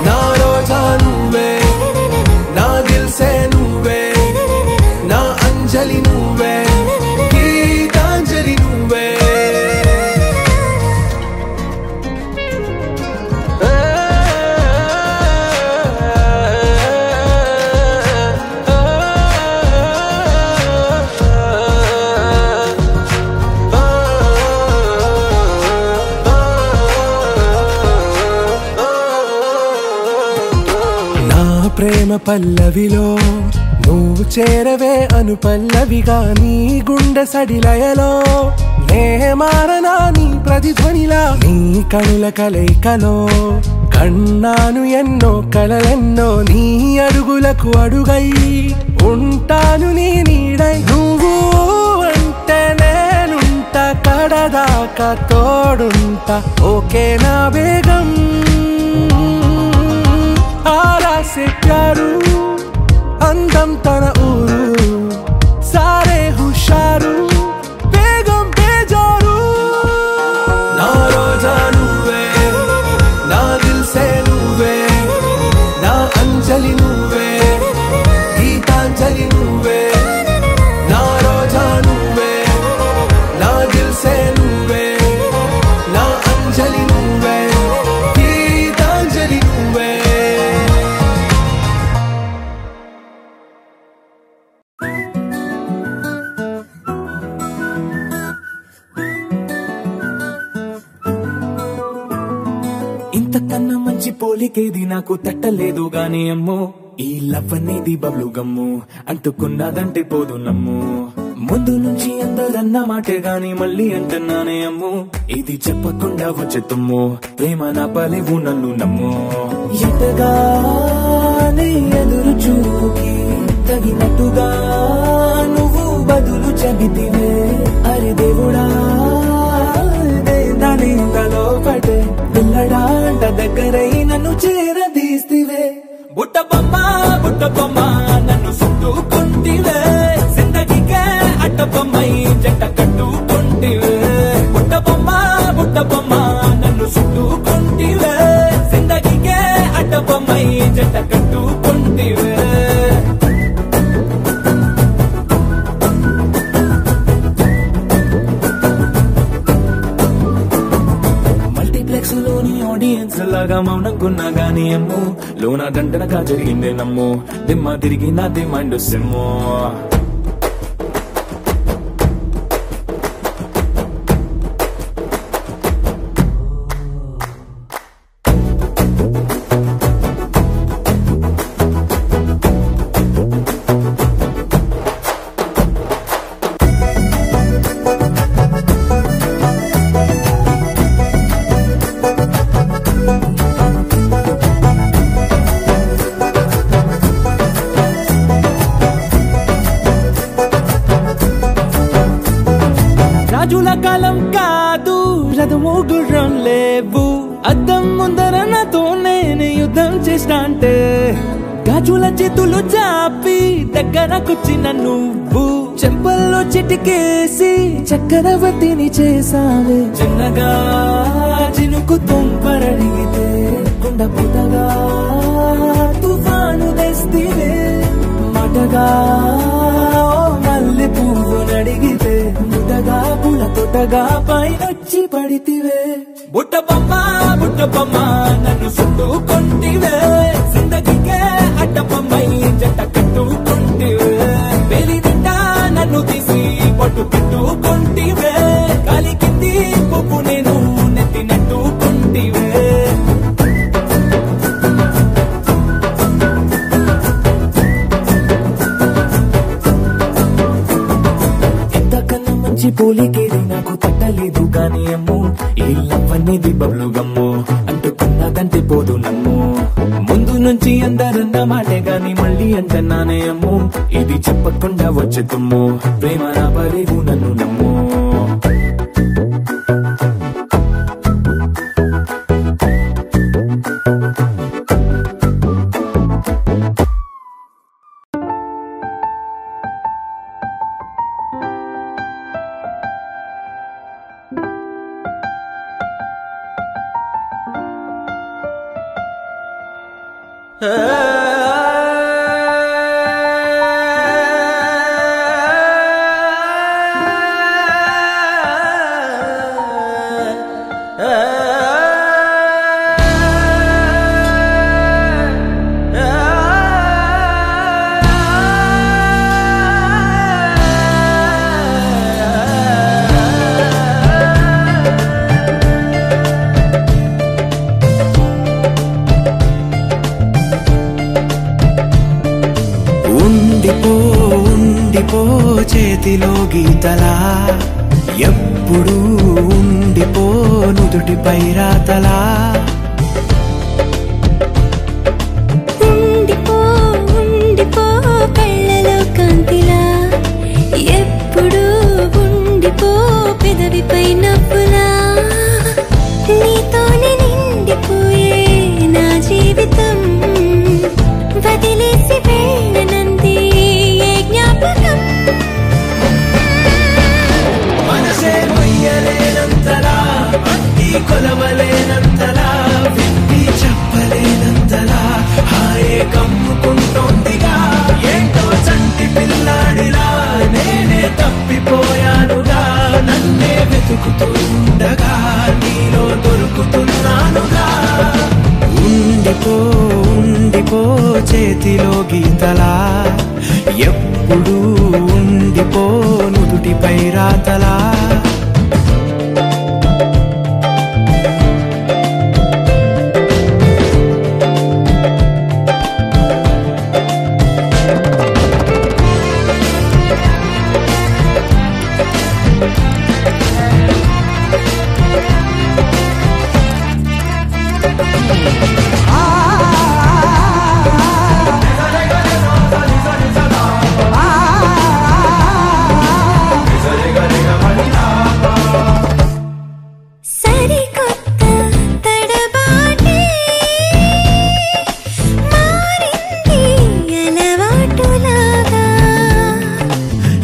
ना रोजा नुवे ना दिल से नुवे ना अंजलि नुवे गीतांजलि नुवे ప్రేమ పల్లవిలో నువ్వు చేరవే అను పల్లవిగా నీ గుండె సడిలయలో నే మారనా నీ ప్రతిధ్వనిలా నీ కనుల కలయికలో కన్నాను ఎన్నో కలలెన్నో నీ అడుగులకు అడుగై ఉంటాను నీ నీడై నువ్వు అంటే నేనుంట కడదాకా తోడుంట ఓకే నా బేగం आरा से प्यारू अंदम तन ऊरू सारे हुशारू बेगम बेजारू ना रोजा नुवे ना दिल से नुवे ना अंजलि नुवे गीतांजलि नुवे ना रोजा नुवे ना दिल से नुवे ना अंजलि नुवे गीतांजलि नुवे పోలికేది నాకు తట్టలేదు గాని అమ్మో ఈ లవ్ అనేది బబ్లు గమ్ము అంటుకున్నదంటే పోదు నమ్ము ముందు నుంచి అందరన్న మాటే గాని మళ్ళీ అంటున్నానే అమ్ము ఇది చెప్పకుండా వచ్చే తుమ్ము ప్రేమ నా పలేవు నన్ను నమ్ము ఎంతగానే ఎదురు చూకి తగినట్టుగా నువ్వు బదులు చెబితివే అరే దేవుడా దాని తలో పటే పిల్లడాంట దగ్గరై నన్ను చేరదీస్తివే బుట్ట బొమ్మ నన్ను చుట్టుకుంటివే జిందగీకే అడ్డబొమ్మై జంట కట్టుకుంటివే బుట్ట బొమ్మ నన్ను చుట్టుకుంటివే జిందగీకే అడ్డబొమ్మై జంట కట్టుకుంటివే లోని ఆడియన్స్ లాగా మౌనంకున్నా గానీ అమ్ము లోన దండనగా జరిగిందే నమ్ము దిమ్మ తిరిగి నాదే మైండ్ సిమ్ము రాజుల కాలం కాదు రథము గుర్రం లేవు అద్దం ముందర నాతో నేను యుద్ధం చేస్తా అంటే గాజుల చేతులు చాపి దగ్గరకొచ్చిన నువ్వు చెంపల్లో చిటికేసి చక్రవర్తిని చేసావే చిన్నగా చినుకు తుంపరడిగితే కుండ పుటగా తుఫాను తెస్తివే మాటగా మల్లె పువ్వు నడిగితే ముటగా పుల తొటగా పైనొచ్చి పడితివే బుట్ట బొమ్మ నన్ను చుట్టుకుంటివే జిందగీకే అడ్డబొమ్మై జంట కట్టుకుంటివే వేలి నిండా నన్ను తీసి పట్టు పెట్టుకుంటివే కాలి కింది పువ్వు నేను నెత్తినట్టుకుంటివే పోలికేది నాకు తట్టలేదు కానీ అమ్ము ఈ లవ్ అనేది బబ్లు గమ్ము అంటుకున్నదంటే పోదు నమ్ము ముందు నుంచి అందరన్న మాటే గాని మళ్ళీ అంటున్నానే అమ్ము ఇది చెప్పకుండా వచ్చే తుమ్ము ప్రేమ నా పలేవు నన్ను నమ్ము ఉండిపో చేతిలో గీతలా ఎప్పుడు ఉండిపో నుదుటిపై రాతలా ఉండిపో కళ్ళలో కాంతిలా ఎప్పుడు ఉండిపో పెదవిపై నవ్వులా నీతోనే నిండిపోయే నా జీవితం వదిలేసి వెళ్ళనంది ఏ జ్ఞాపకం మనసే మొయ్యలేనంతలా అట్టి కొలవలేనంతలా విప్పి చెప్పలేనంతలా హాయే కమ్ముకుంటోందిగా ఏంటో చంటి పిల్లాడిలా నేనే తప్పిపోయానుగా నన్నే వెతుకుతూ ఉండగా నీలో దొరుకుతున్నానుగా ఉండిపో చేతిలో గీతలా ఎప్పుడు ఉండిపో నుదుటిపై రాతలా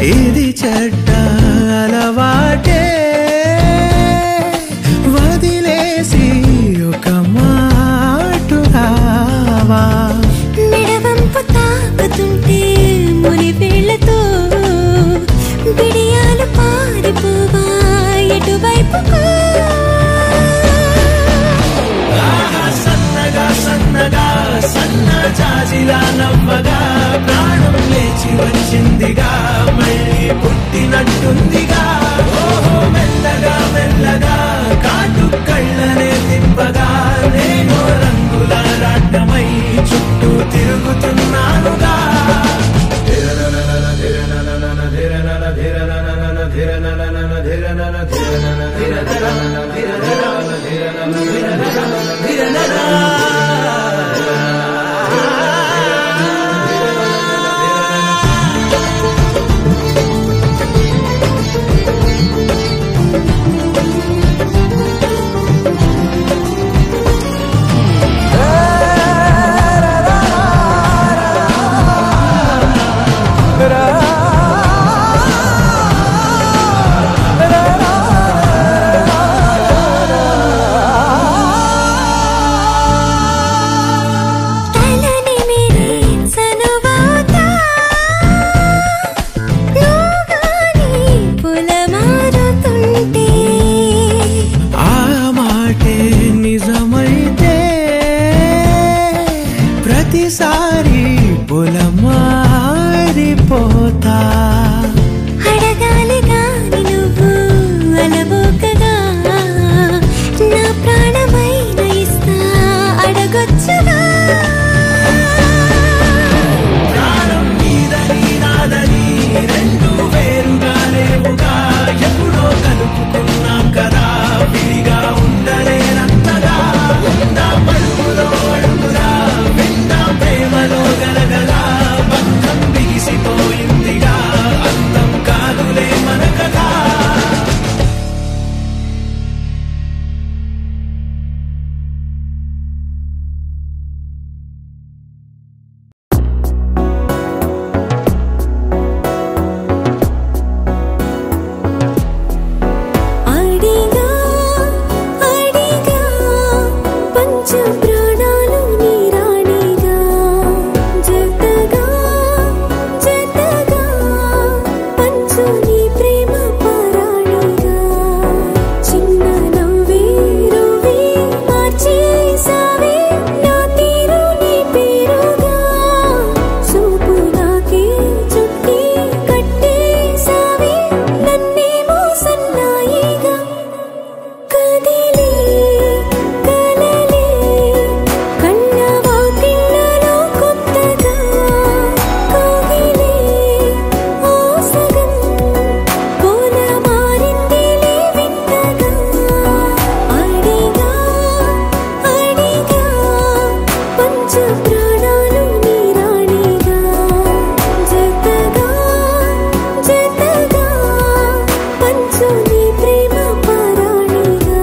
ఇది చెడ్డ అలవాటే వదిలేసి ఒక మాటు రావా మెడవంపు తాకుతుంటే ముని వేళ్లతో బిడియాలు పారిపోవా ఎటువైపుకు సన్నగా సన్నగా సన్న జాజిలా నవ్వగా ప్రాణం లేచి వచ్చిందిగా మళ్ళీ పుట్టినట్టుందిగా ఓహో మెల్లగా మెల్లగా కాటు కళ్ళనే తిప్పగా నేను రంగుల రాట్యమై చుట్టూ తిరుగుతున్నానుగా ప్రతిసారి పొలమారిపోతా అడగాలి గాని నువ్వు అలవోకగా నా ప్రాణమైన ఇస్తా అడగొచ్చుగా ప్రాణం నీదని నాదని రెండు వేరుగా లేవుగా ఎప్పుడో కలుపుకున్నాం కదా విడిగా ఉండలేనంతగా ఉందాం అడుగులో అడుగురా విందాం ప్రేమలో గలగల బంధం బిగిసిపోయిందిగా అంతం కాదులే మన కథ అడిగా అడిగా పంచ ప్రాణాలు నీరాణిగా జతగా జతగా పంచు నీ ప్రేమ పరాణిగా చిన్న నవ్వే రువే మార్చేసావే నా తీరు నీ పేరుగా చూపు నాకే చుట్టి కట్టేసావే నన్నేమో సన్నాయిగా కదిలే కలలే కన్న వాకిళ్ళలో కొత్తగా కోగిలే ఓ సగం పూల మారిందిలే వింతగా అడిగా అడిగా పంచ ప్రాణాలు నీరాణిగా జతగా జతగా పంచు నీ ప్రేమ పరాణిగా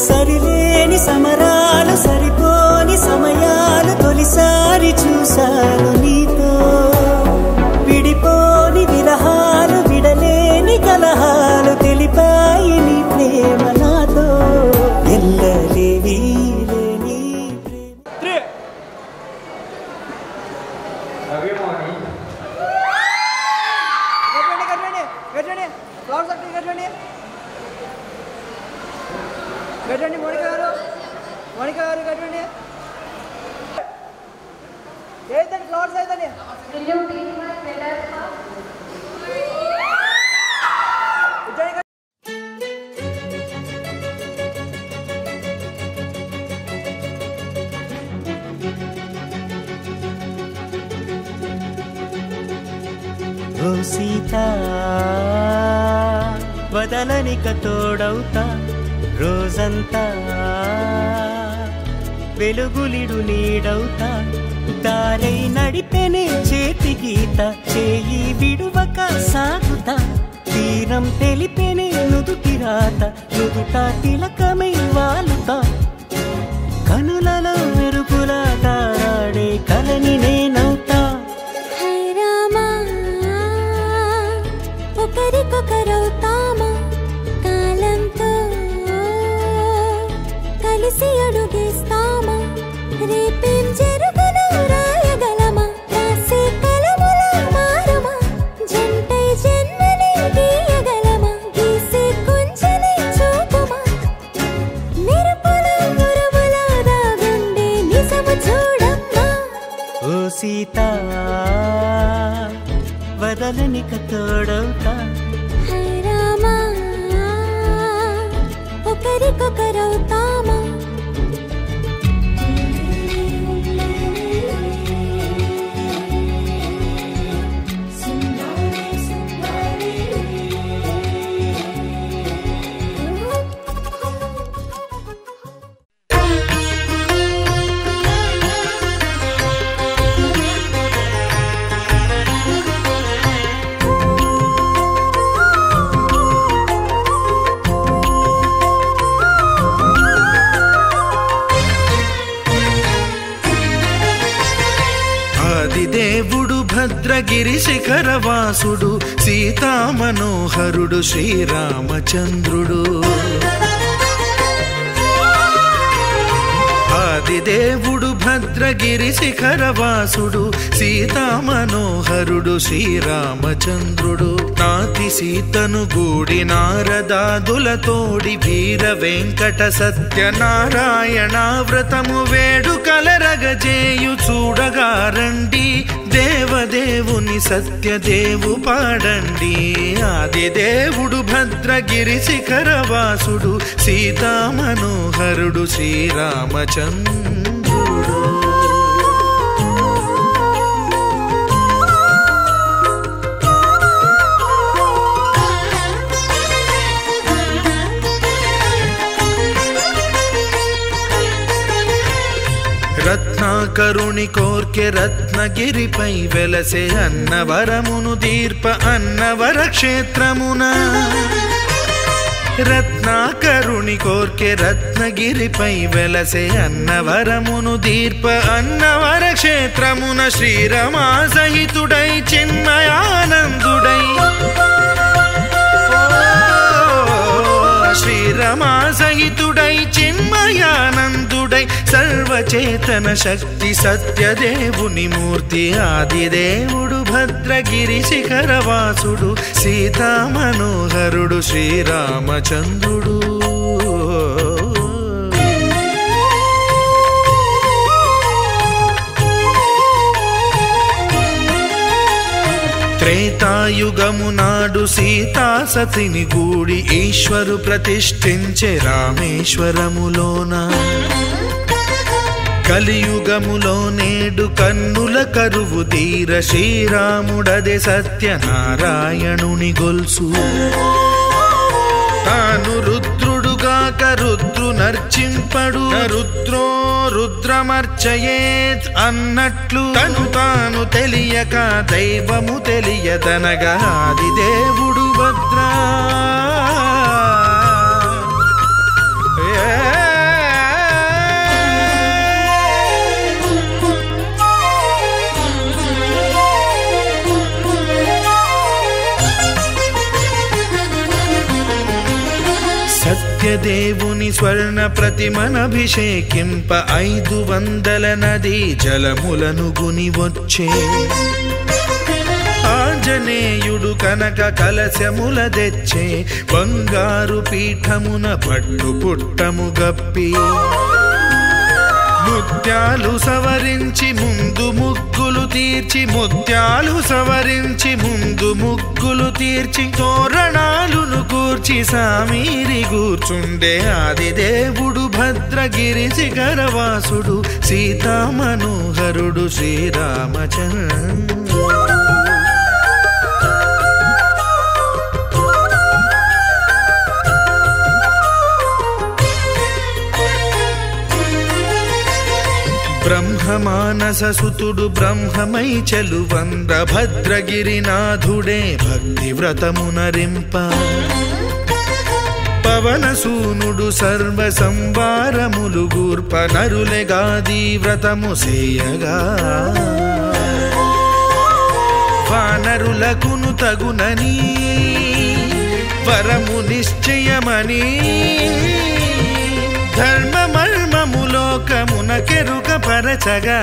సరిలేని సమరాలు సరిపోని సమయాలు తొలిసారి చూశాను నీతో విడిపోని విరహాలు విడలేని కలహాలు తెలిపాయి నీ ప్రేమ నాతో ఎల్లలేవి లేని ప్రేమ గట్టండి మోనిక గారు గట్టండి ఏదండి ఫ్లవర్స్ అయితే సీత వదలనిక తోడవుతా రోజంతా వెలుగులిడు నీడవుతా దారై నడిపెనే చేతి గీత చేయి విడువక సాగుతా తీరం తెలిపెనే నుదుటి రాత నుదుట తిలకమై వాలుతా కనులలో మెరుపులా తారాడే కలని నేనవుతా ఒకరికొకరవుతామా కాలంతో కలిసి అడుగేస్తామా రేపేం జరుగును రాయగలమా రాసే కలములా మారమా జంటై జన్మని గీయగలమా గీసే కొంచెనే చూపుమా మెరుపుల మురుముల దాగుండే నిజము చూడమ్మా ఓ సీత వదలనిక తోడవుతా రామా ఒకరికొకరవుతామా దేవుడు భద్రగిరి శిఖరవాసుడు సీతామనోహరుడు శ్రీరామచంద్రుడు ఆదిదేవుడు భద్రగిరి శిఖరవాసుడు సీతామనోహరుడు శ్రీరామచంద్రుడు నాతి సీతను గూడి నారదాదులతోడి వీర వెంకట సత్యనారాయణ వ్రతము వేడుకలరగజేయు చూడగారండి దేవదేవుని సత్యదేవు పాడండి ఆదిదేవుడు భద్రగిరి శిఖరవాసుడు సీతామనోహరుడు శ్రీరామచంద్రుడు రత్నాకరుని కోర్కె రత్నగిరిపై వెలసే అన్నవరమును దీర్ప అన్నవర క్షేత్రమున రత్నాకరుని కోర్కె రత్నగిరిపై వెలసే అన్నవరమును దీర్ప అన్నవర క్షేత్రమున శ్రీరమా సహితుడై చిన్మయానందుడై శ్రీరమా సహితుడై చిన్మయానందుడై సర్వచేతన శక్తి సత్యదేవుని మూర్తి ఆదిదేవుడు భద్రగిరి శిఖరవాసుడు సీతామనోహరుడు శ్రీరామచంద్రుడు త్రేతాయుగము నాడు సీతా సతిని గూడి ఈశ్వరు ప్రతిష్ఠించే రామేశ్వరములోన కలియుగములో నేడు కన్నుల కరువు తీర శ్రీరాముడదే సత్యనారాయణుని గొల్సు తాను రుద్రుడుగాక రుద్రు నర్చింపడు రుద్రో రుద్రమర్చయేత్ అన్నట్లు తను తాను తెలియక దైవము తెలియదనగా ఆదిదేవుడు భద్రా సత్యదేవుని స్వర్ణ ప్రతిమనభిషేకింప 500 నదీ జలములను గుని వచ్చే ఆంజనేయుడు కనక కలశముల తెచ్చే బంగారు పీఠమున పట్టు పుట్టము గప్పి ముత్యాలు సవరించి ముందు ముగ్గులు తీర్చి ముత్యాలు సవరించి ముందు ముగ్గులు తీర్చి తోరణాలును కూర్చి సామీరి కూర్చుండే ఆదిదేవుడు భద్రగిరి శిఖరవాసుడు సీతామనోహరుడు శ్రీరామచంద్రుడు మానస సుతుడు బ్రహ్మమై చెలువంద్ర భద్రగిరినాథుడే భక్తి వ్రతమునరింప పవన సూనుడు సర్వ సంవారములు గూర్ప నరులెగాది వ్రతము సేయగా వానరులకును తగునని వరము నిశ్చయమని ధర్మమర్మములోకమునకెరుక పరచగా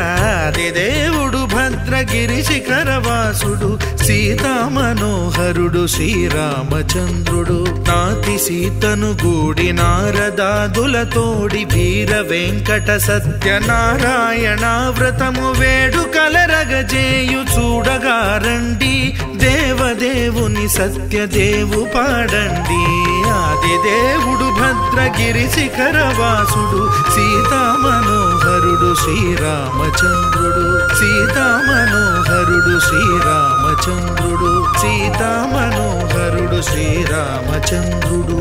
దేవుడు భద్రగిరి శిఖరవాసుడు సీతామనోహరుడు శ్రీరామచంద్రుడు నాతి సీతను గూడి నారదాదులతోడి వీర వెంకట సత్యనారాయణ వ్రతము వేడుకలరగజేయు చూడగా రండి దేవదేవుని సత్యదేవు పాడండి ఆది దేవుడు భద్రగిరి శిఖరవాసుడు సీతామనోహరుడు శ్రీరామచంద్రుడు సీతామనోహరుడు శ్రీరామచంద్రుడు సీతామనోహరుడు శ్రీరామచంద్రుడు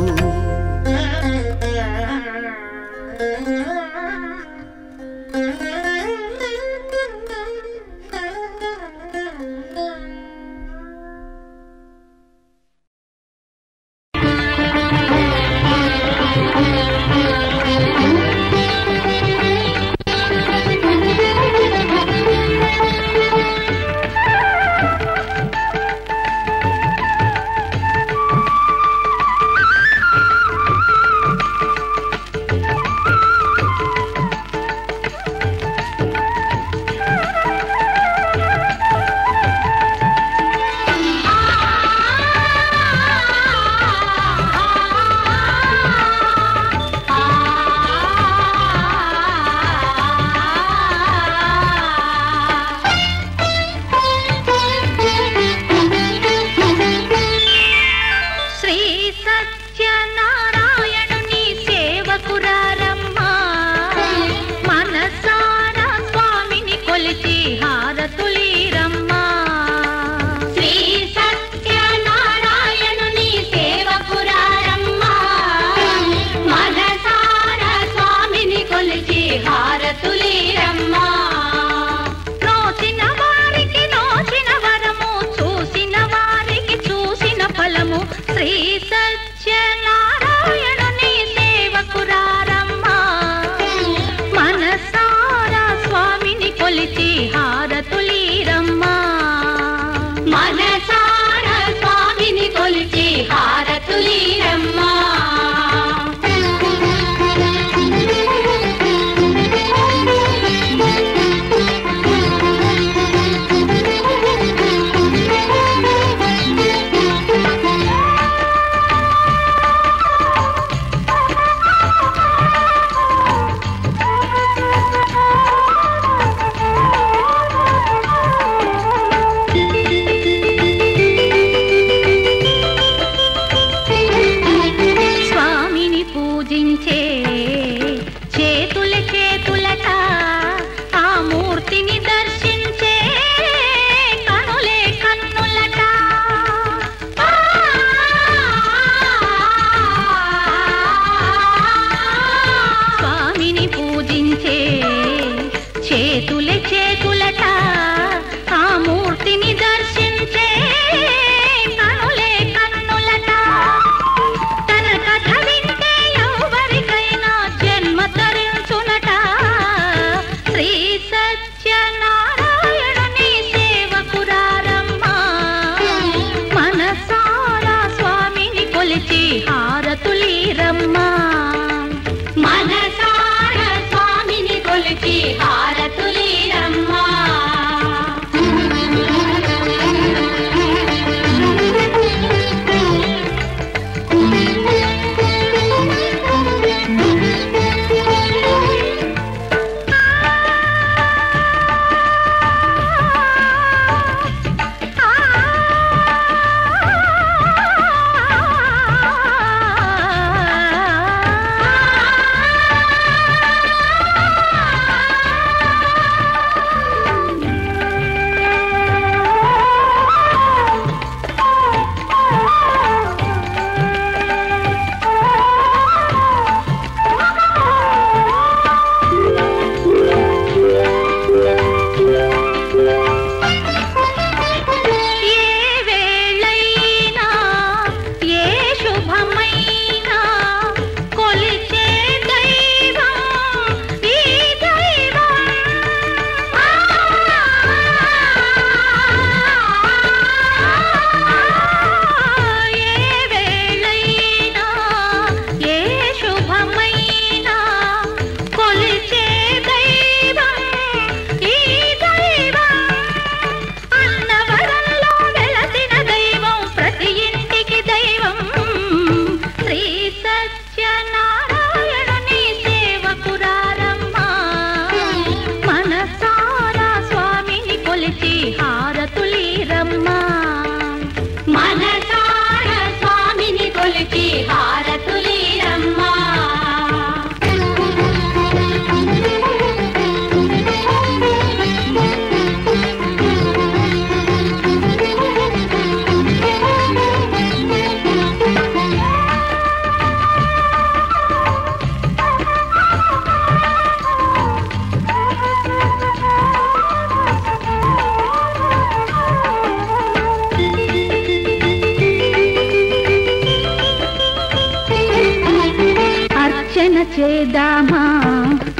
చేద్దామా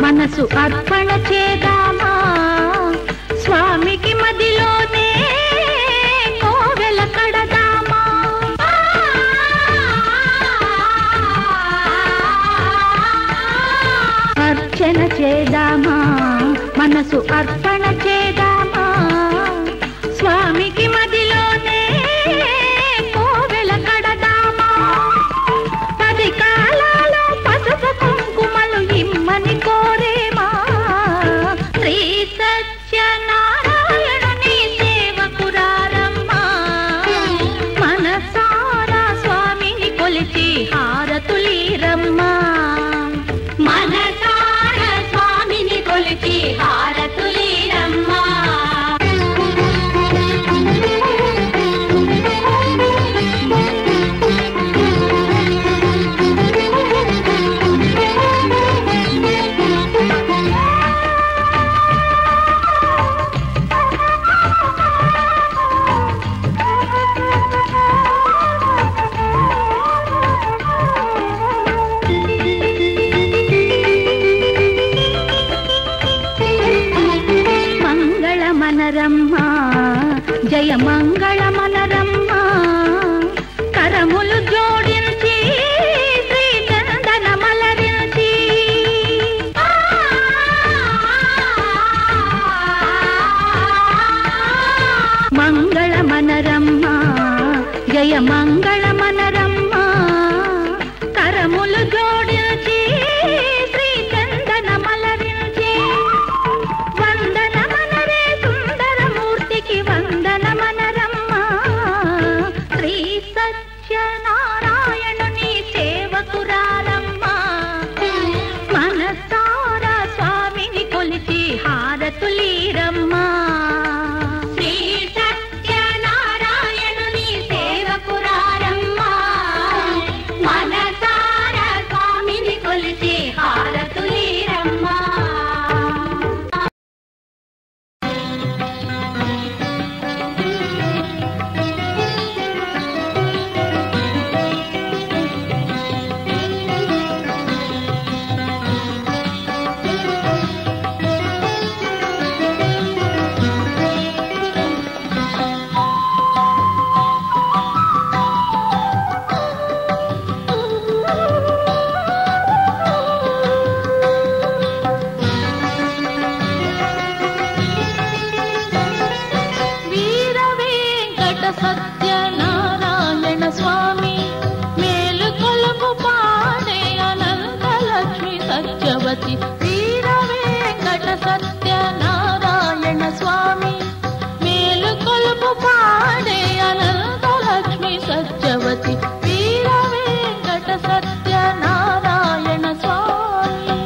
మనసు అర్పణ చేద్దామా స్వామికి మదిలోనే కోవెల కడదామా అర్చన చేద్దామా మనసు అర్పణ చేద్దామా స్వామికి మదిలోనే కోవెల కడదామా 10 కాలాలో పసుపు కుంకుమలు ఇమ్మని కోరేమా శ్రీ సత్యనారాయణుని సేవకురారమ్మా మనసారా స్వామిని కొలిచి హారతులీరమ్మా మనసారా స్వామిని కొలిచి హారతులీరమ్మా మనరమ్మా జయ మంగళ మనరమ్మా కరములు జోడించి శ్రీ చందన మలరించి మంగళ మనరమ్మా జయ మంగళ మనరమ్మా కరములు జోడించి శ్రీ చందన మలరించి వందన మనరే సుందరమూర్తికి వందన మనరమ్మా శ్రీ సత్యనారాయణుని సేవకురారమ్మా మనసారా స్వామిని కొలిచి హారతులీరమ్మా శ్రీ సత్యనారాయణుని సేవకురారమ్మా మనసారా స్వామిని కొలిచి హారతులీరమ్మా వీర వెంకట సత్యనారాయణ స్వామి మేలు కొలుపు పాడే అనంతలక్ష్మి సత్యవతి వీర వెంకట సత్యనారాయణ స్వామి మేలు కొలుపు పాడే అనంతలక్ష్మి సత్యవతి వీర వెంకట సత్యనారాయణ స్వామి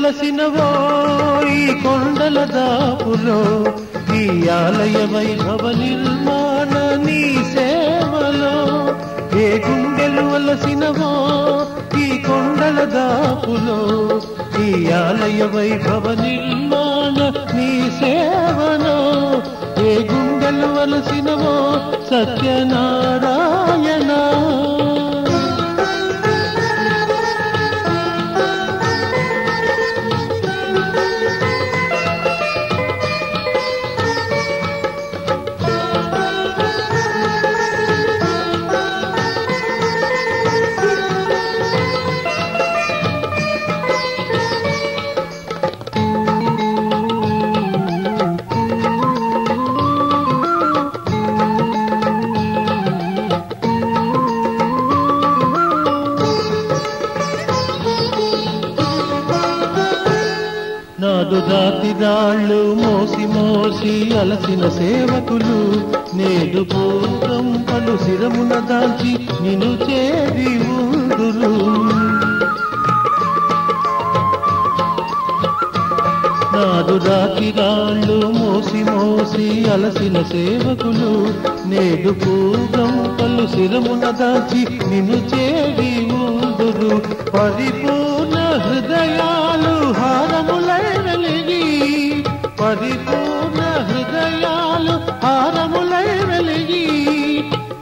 వలసినవో ఈ కొండల దాపులో ఈ ఆలయ వైభవ నిర్మాణ నీ సేవలో ఏ గుండెలు వలసినవో ఈ కొండల దాపులో ఈ ఆలయ వైభవ నిర్మాణ నీ సేవలో ఏ గుండెలు వలసినవో సత్యనారాయణ నాడు రాతి రాళ్ళు మోసి మోసి అలసిన సేవకులు నేడు పూర్వంపలు శిరమున దాల్చి నిన్ను చేరి ఉందురు నాడు రాతి రాళ్ళు మోసి మోసి అలసిన సేవకులు నేడు పూర్వంపలు శిరమున దాల్చి నిన్ను చేరి ఉందురు పరిపూర్ణ హృదయాలు హారములై వెలిగి పరిపూర్ణ హృదయాలు హారములై వెలిగి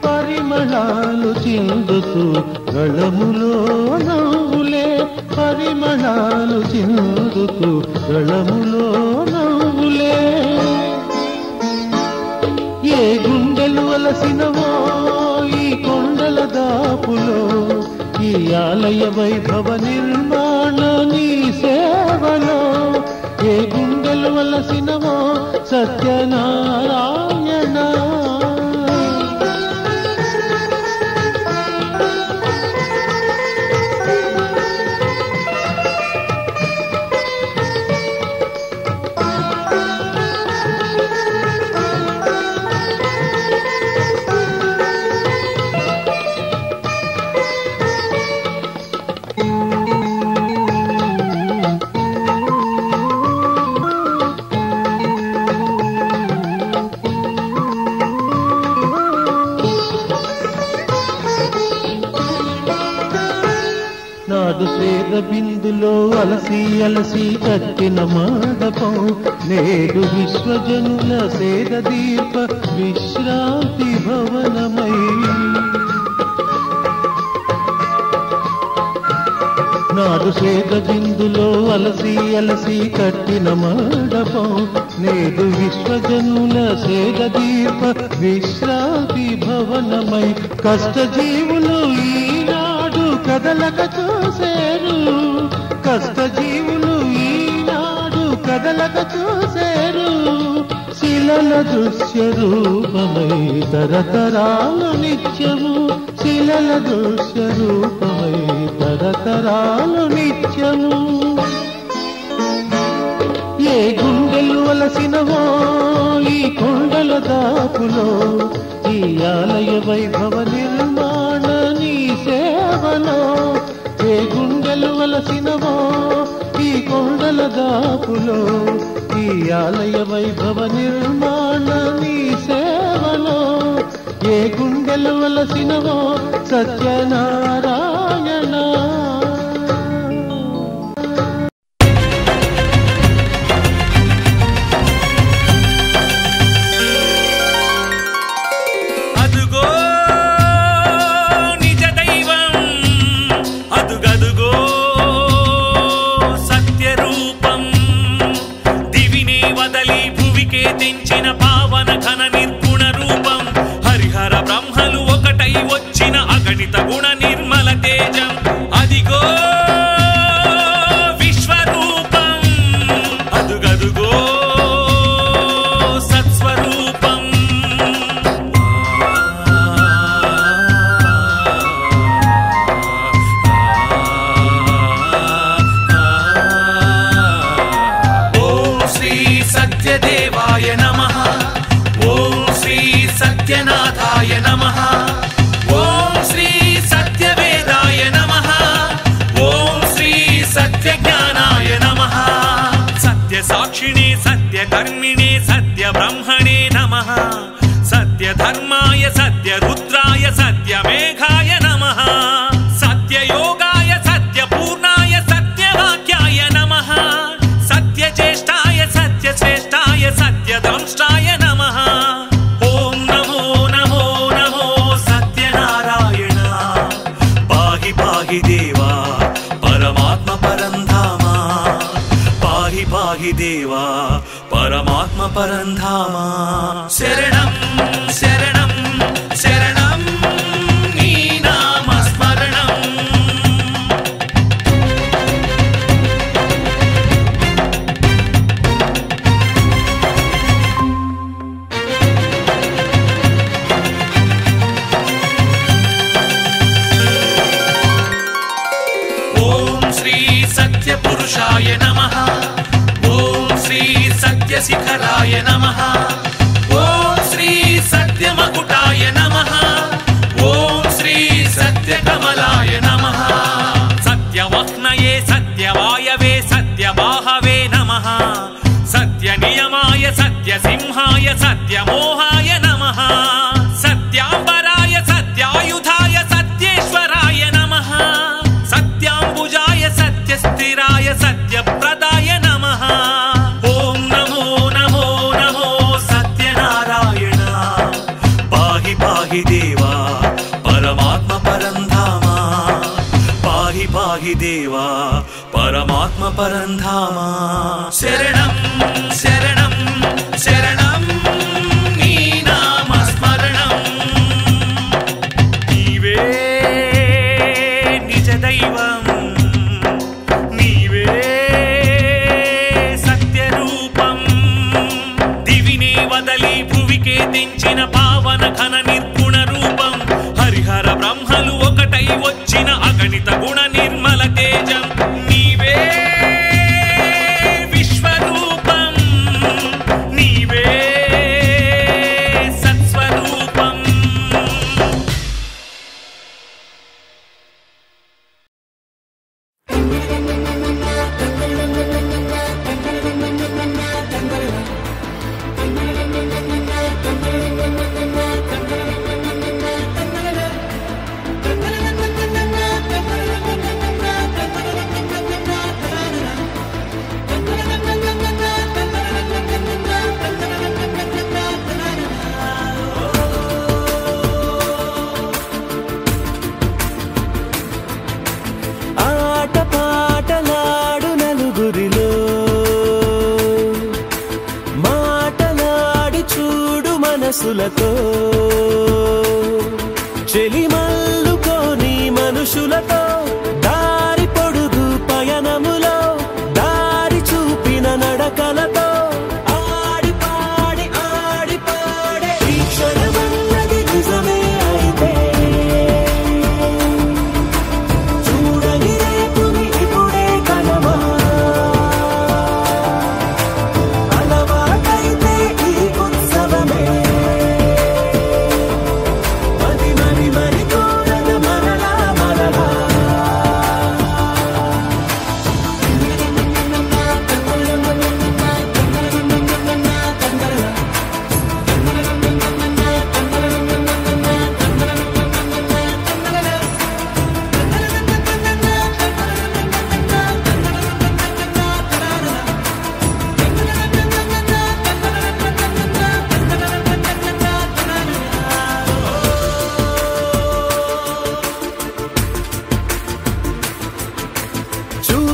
పరిమళాలు చిందుతూ గళములో నవ్వులే పరిమళాలు చిందుతూ గళములో నవ్వులే ఏ గుండెలు అలసినవో ఈ కొండల దాపులో ఈ ఆలయ వైభవ నిర్మాణ నీ సేవలో ఏ గుండెలు వలసినవో సత్యనారాయణ నాడు శ్వేత బిందులో అలసి అలసి కట్టిన మండపం నేడు విశ్వజనుల సేద దీప విశ్రాంతి భవనమై నాడు శ్వేత బిందులో అలసి అలసి కట్టిన మండపం నేడు విశ్వజనుల సేద దీప విశ్రాంతి భవనమై కష్టజీవులు ఈనాడు కదలక చూసేరు కష్టజీవులు ఈనాడు కదలక చూసేరు శిలల దృశ్య రూపమై తరతరాలు నిత్యము శిలల దృశ్య రూపమై తరతరాలు నిత్యము ఏ గుండెలు వలసినవో ఈ కొండల దాపులో ఈ ఆలయ వైభవ నిర్మాణ నీ సేవలో ఏ గుండెలు వలసినవో ఈ కొండల దాపులో ఈ ఆలయ వైభవ నిర్మాణ నీ సేవలో ఏ గుండెలు వలసినవో సత్యనారాయణ తెంచిన పావన ఘన నిర్గుణ రూపం హరిహర బ్రహ్మలు ఒకటై వచ్చిన అగణిత గుణ నిర్మల साक्षिणे सत्यकर्मिणे सत्यब्रह्मणे नमः सत्यधर्माय सत्यरुद्राय सत्यमेघाय नमः सत्ययोगाय सत्यपूर्णाय सत्यवाक्याय नमः सत्यज्येष्ठाय सत्यश्रेष्ठाय सत्यद्रष्टाय नमः ॐ नमो नमो नमो सत्यनारायण पाहि पाहि देवा परमात्म परन्धामा पाहि पाहि देवा परमात्म परन्धामा शरणं शरणं शरणं नी नामस्मरणम् ॐ श्री सत्यपुरुषाय नमः ॐ श्री सत्यशिखराय नमः ॐ श्री सत्यमकुटाय नमः ॐ श्री सत्यकमलाय नमः सत्यवह्नये सत्यवायवे सत्यबाहवे नमः सत्यनियमाय सत्यसिंहाय सत्यमोहाय नमः सत्याम्बराय सत्यायुधाय सत्येश्वराय नमः सत्याम्बुजाय सत्यस्थिराय सत्यप्रदाय नमः ॐ नमो नमो नमो सत्यनारायण पाहि पाहि देवा परमात्म परन्धामा पाहि पाहि देवा परमात्म परन्धामा शरणं शरणं शरणं नी नामस्मरणम् नीवे निज दैवं नीवे सत्यरूपं दिविने वदली भुविके దించిన పావన ఘన నిర్గుణ రూపం హరిహర బ్రహ్మలు ఒకటై వచ్చిన అగణిత గుణ నిర్మల తేజం నీవే విశ్వరూపం నీవే సత్స్వరూపం ఆటపాటలాడు నలుగురిలో మాటలాడి చూడు మనసులతో చెలిమల్లుకోని మనుషులతో దారి పొడుగు పయనములో దారి చూపిన నడకలతో ఆడి పాడే ఈ క్షణమన్నది నిజమే అయితే చూడని రేపుని ఇప్పుడే కనమా అలవాటైతే ఈ ఉత్సవమే మరి కోరన మరలా మరలా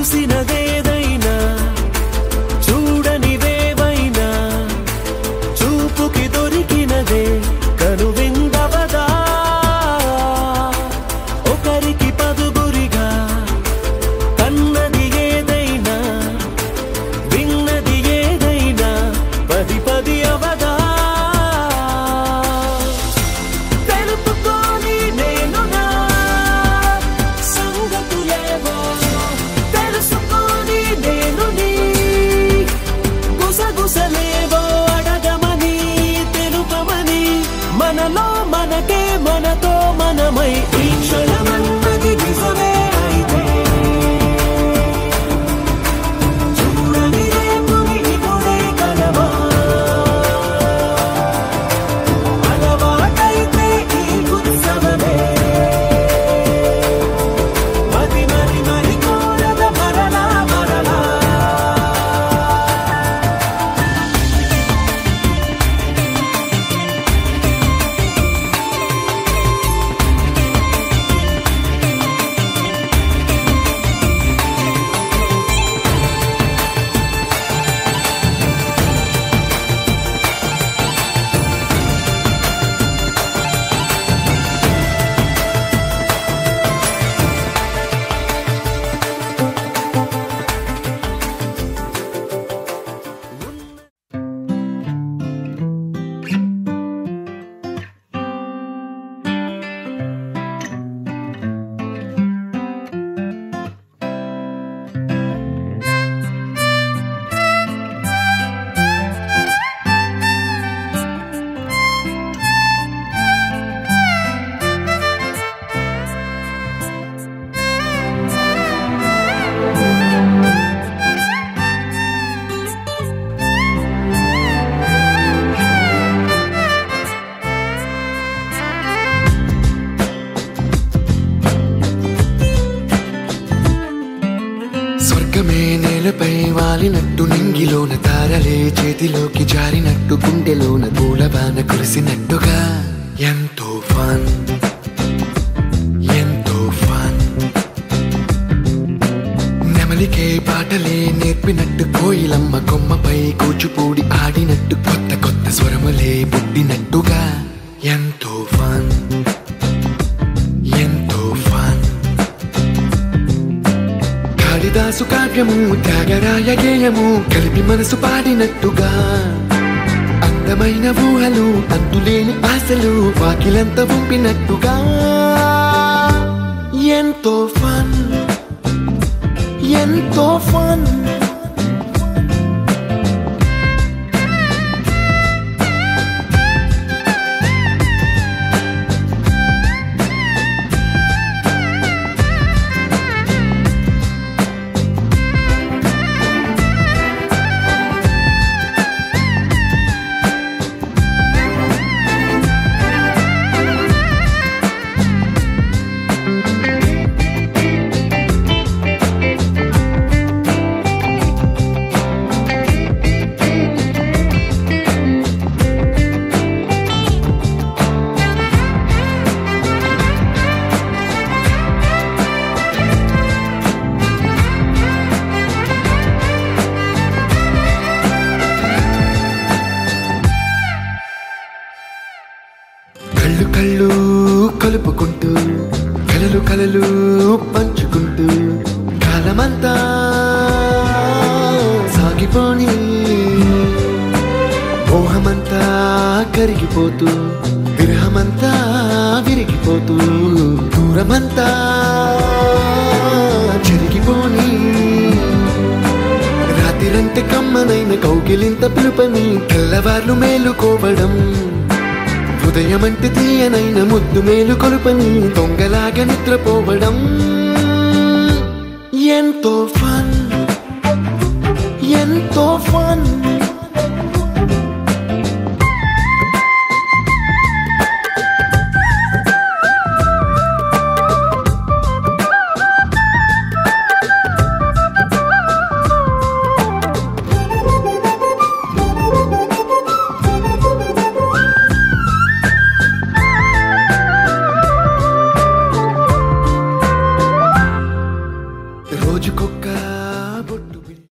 చూసినదేదైనా చూడనివేవైనా చూపుకి దొరికినదే కనువిందవదా ఒకరికి పదుగురిగా కన్నది ఏదైనా విన్నది ఏదైనా పది పది అవదా తెలుపుకోని నేను నా సంగతులేవో తెలుసుకోని మేఘమే నేలపై వాలినట్టు నింగిలోన తారలే చేతిలోకి జారినట్టు గుండెలోన పూలవాన కురిసినట్టుగా ఎంతో ఫన్ ఎంతో ఫన్ నెమలికే పాటలే నేర్పినట్టు కోయిలమ్మ కొమ్మపై కూచిపూడి ఆడినట్టు కొత్త కొత్త స్వరములే పుట్టినట్టుగా ఎంతో ఫన్ ఎంతో ఫన్ కాళిదాసు కావ్యము త్యాగరాయ గేయము కలిపి మనసు పాడినట్టుగా అందమైన ఊహలు అంతులేని ఆశలు వాకిలంత పంపినట్టుగా ఎంతో ఫన్ ఎంతో ఫన్ కళ్ళు కళ్ళు కలుపుకుంటూ కలలు కలలు పంచుకుంటూ కాలమంతా సాగిపోని మోహమంతా కరిగిపోతూ విరహమంతా విరిగిపోతూ దూరమంతా జరిగిపోని రాత్రిరంటే కమ్మనైన కౌగిలింత పిలుపని తెల్లవార్లు మేలుకోవడం ఉదయమంటే తీయనైన ముద్దు మేలు కొలుపని దొంగలాగా నిద్రపోవడం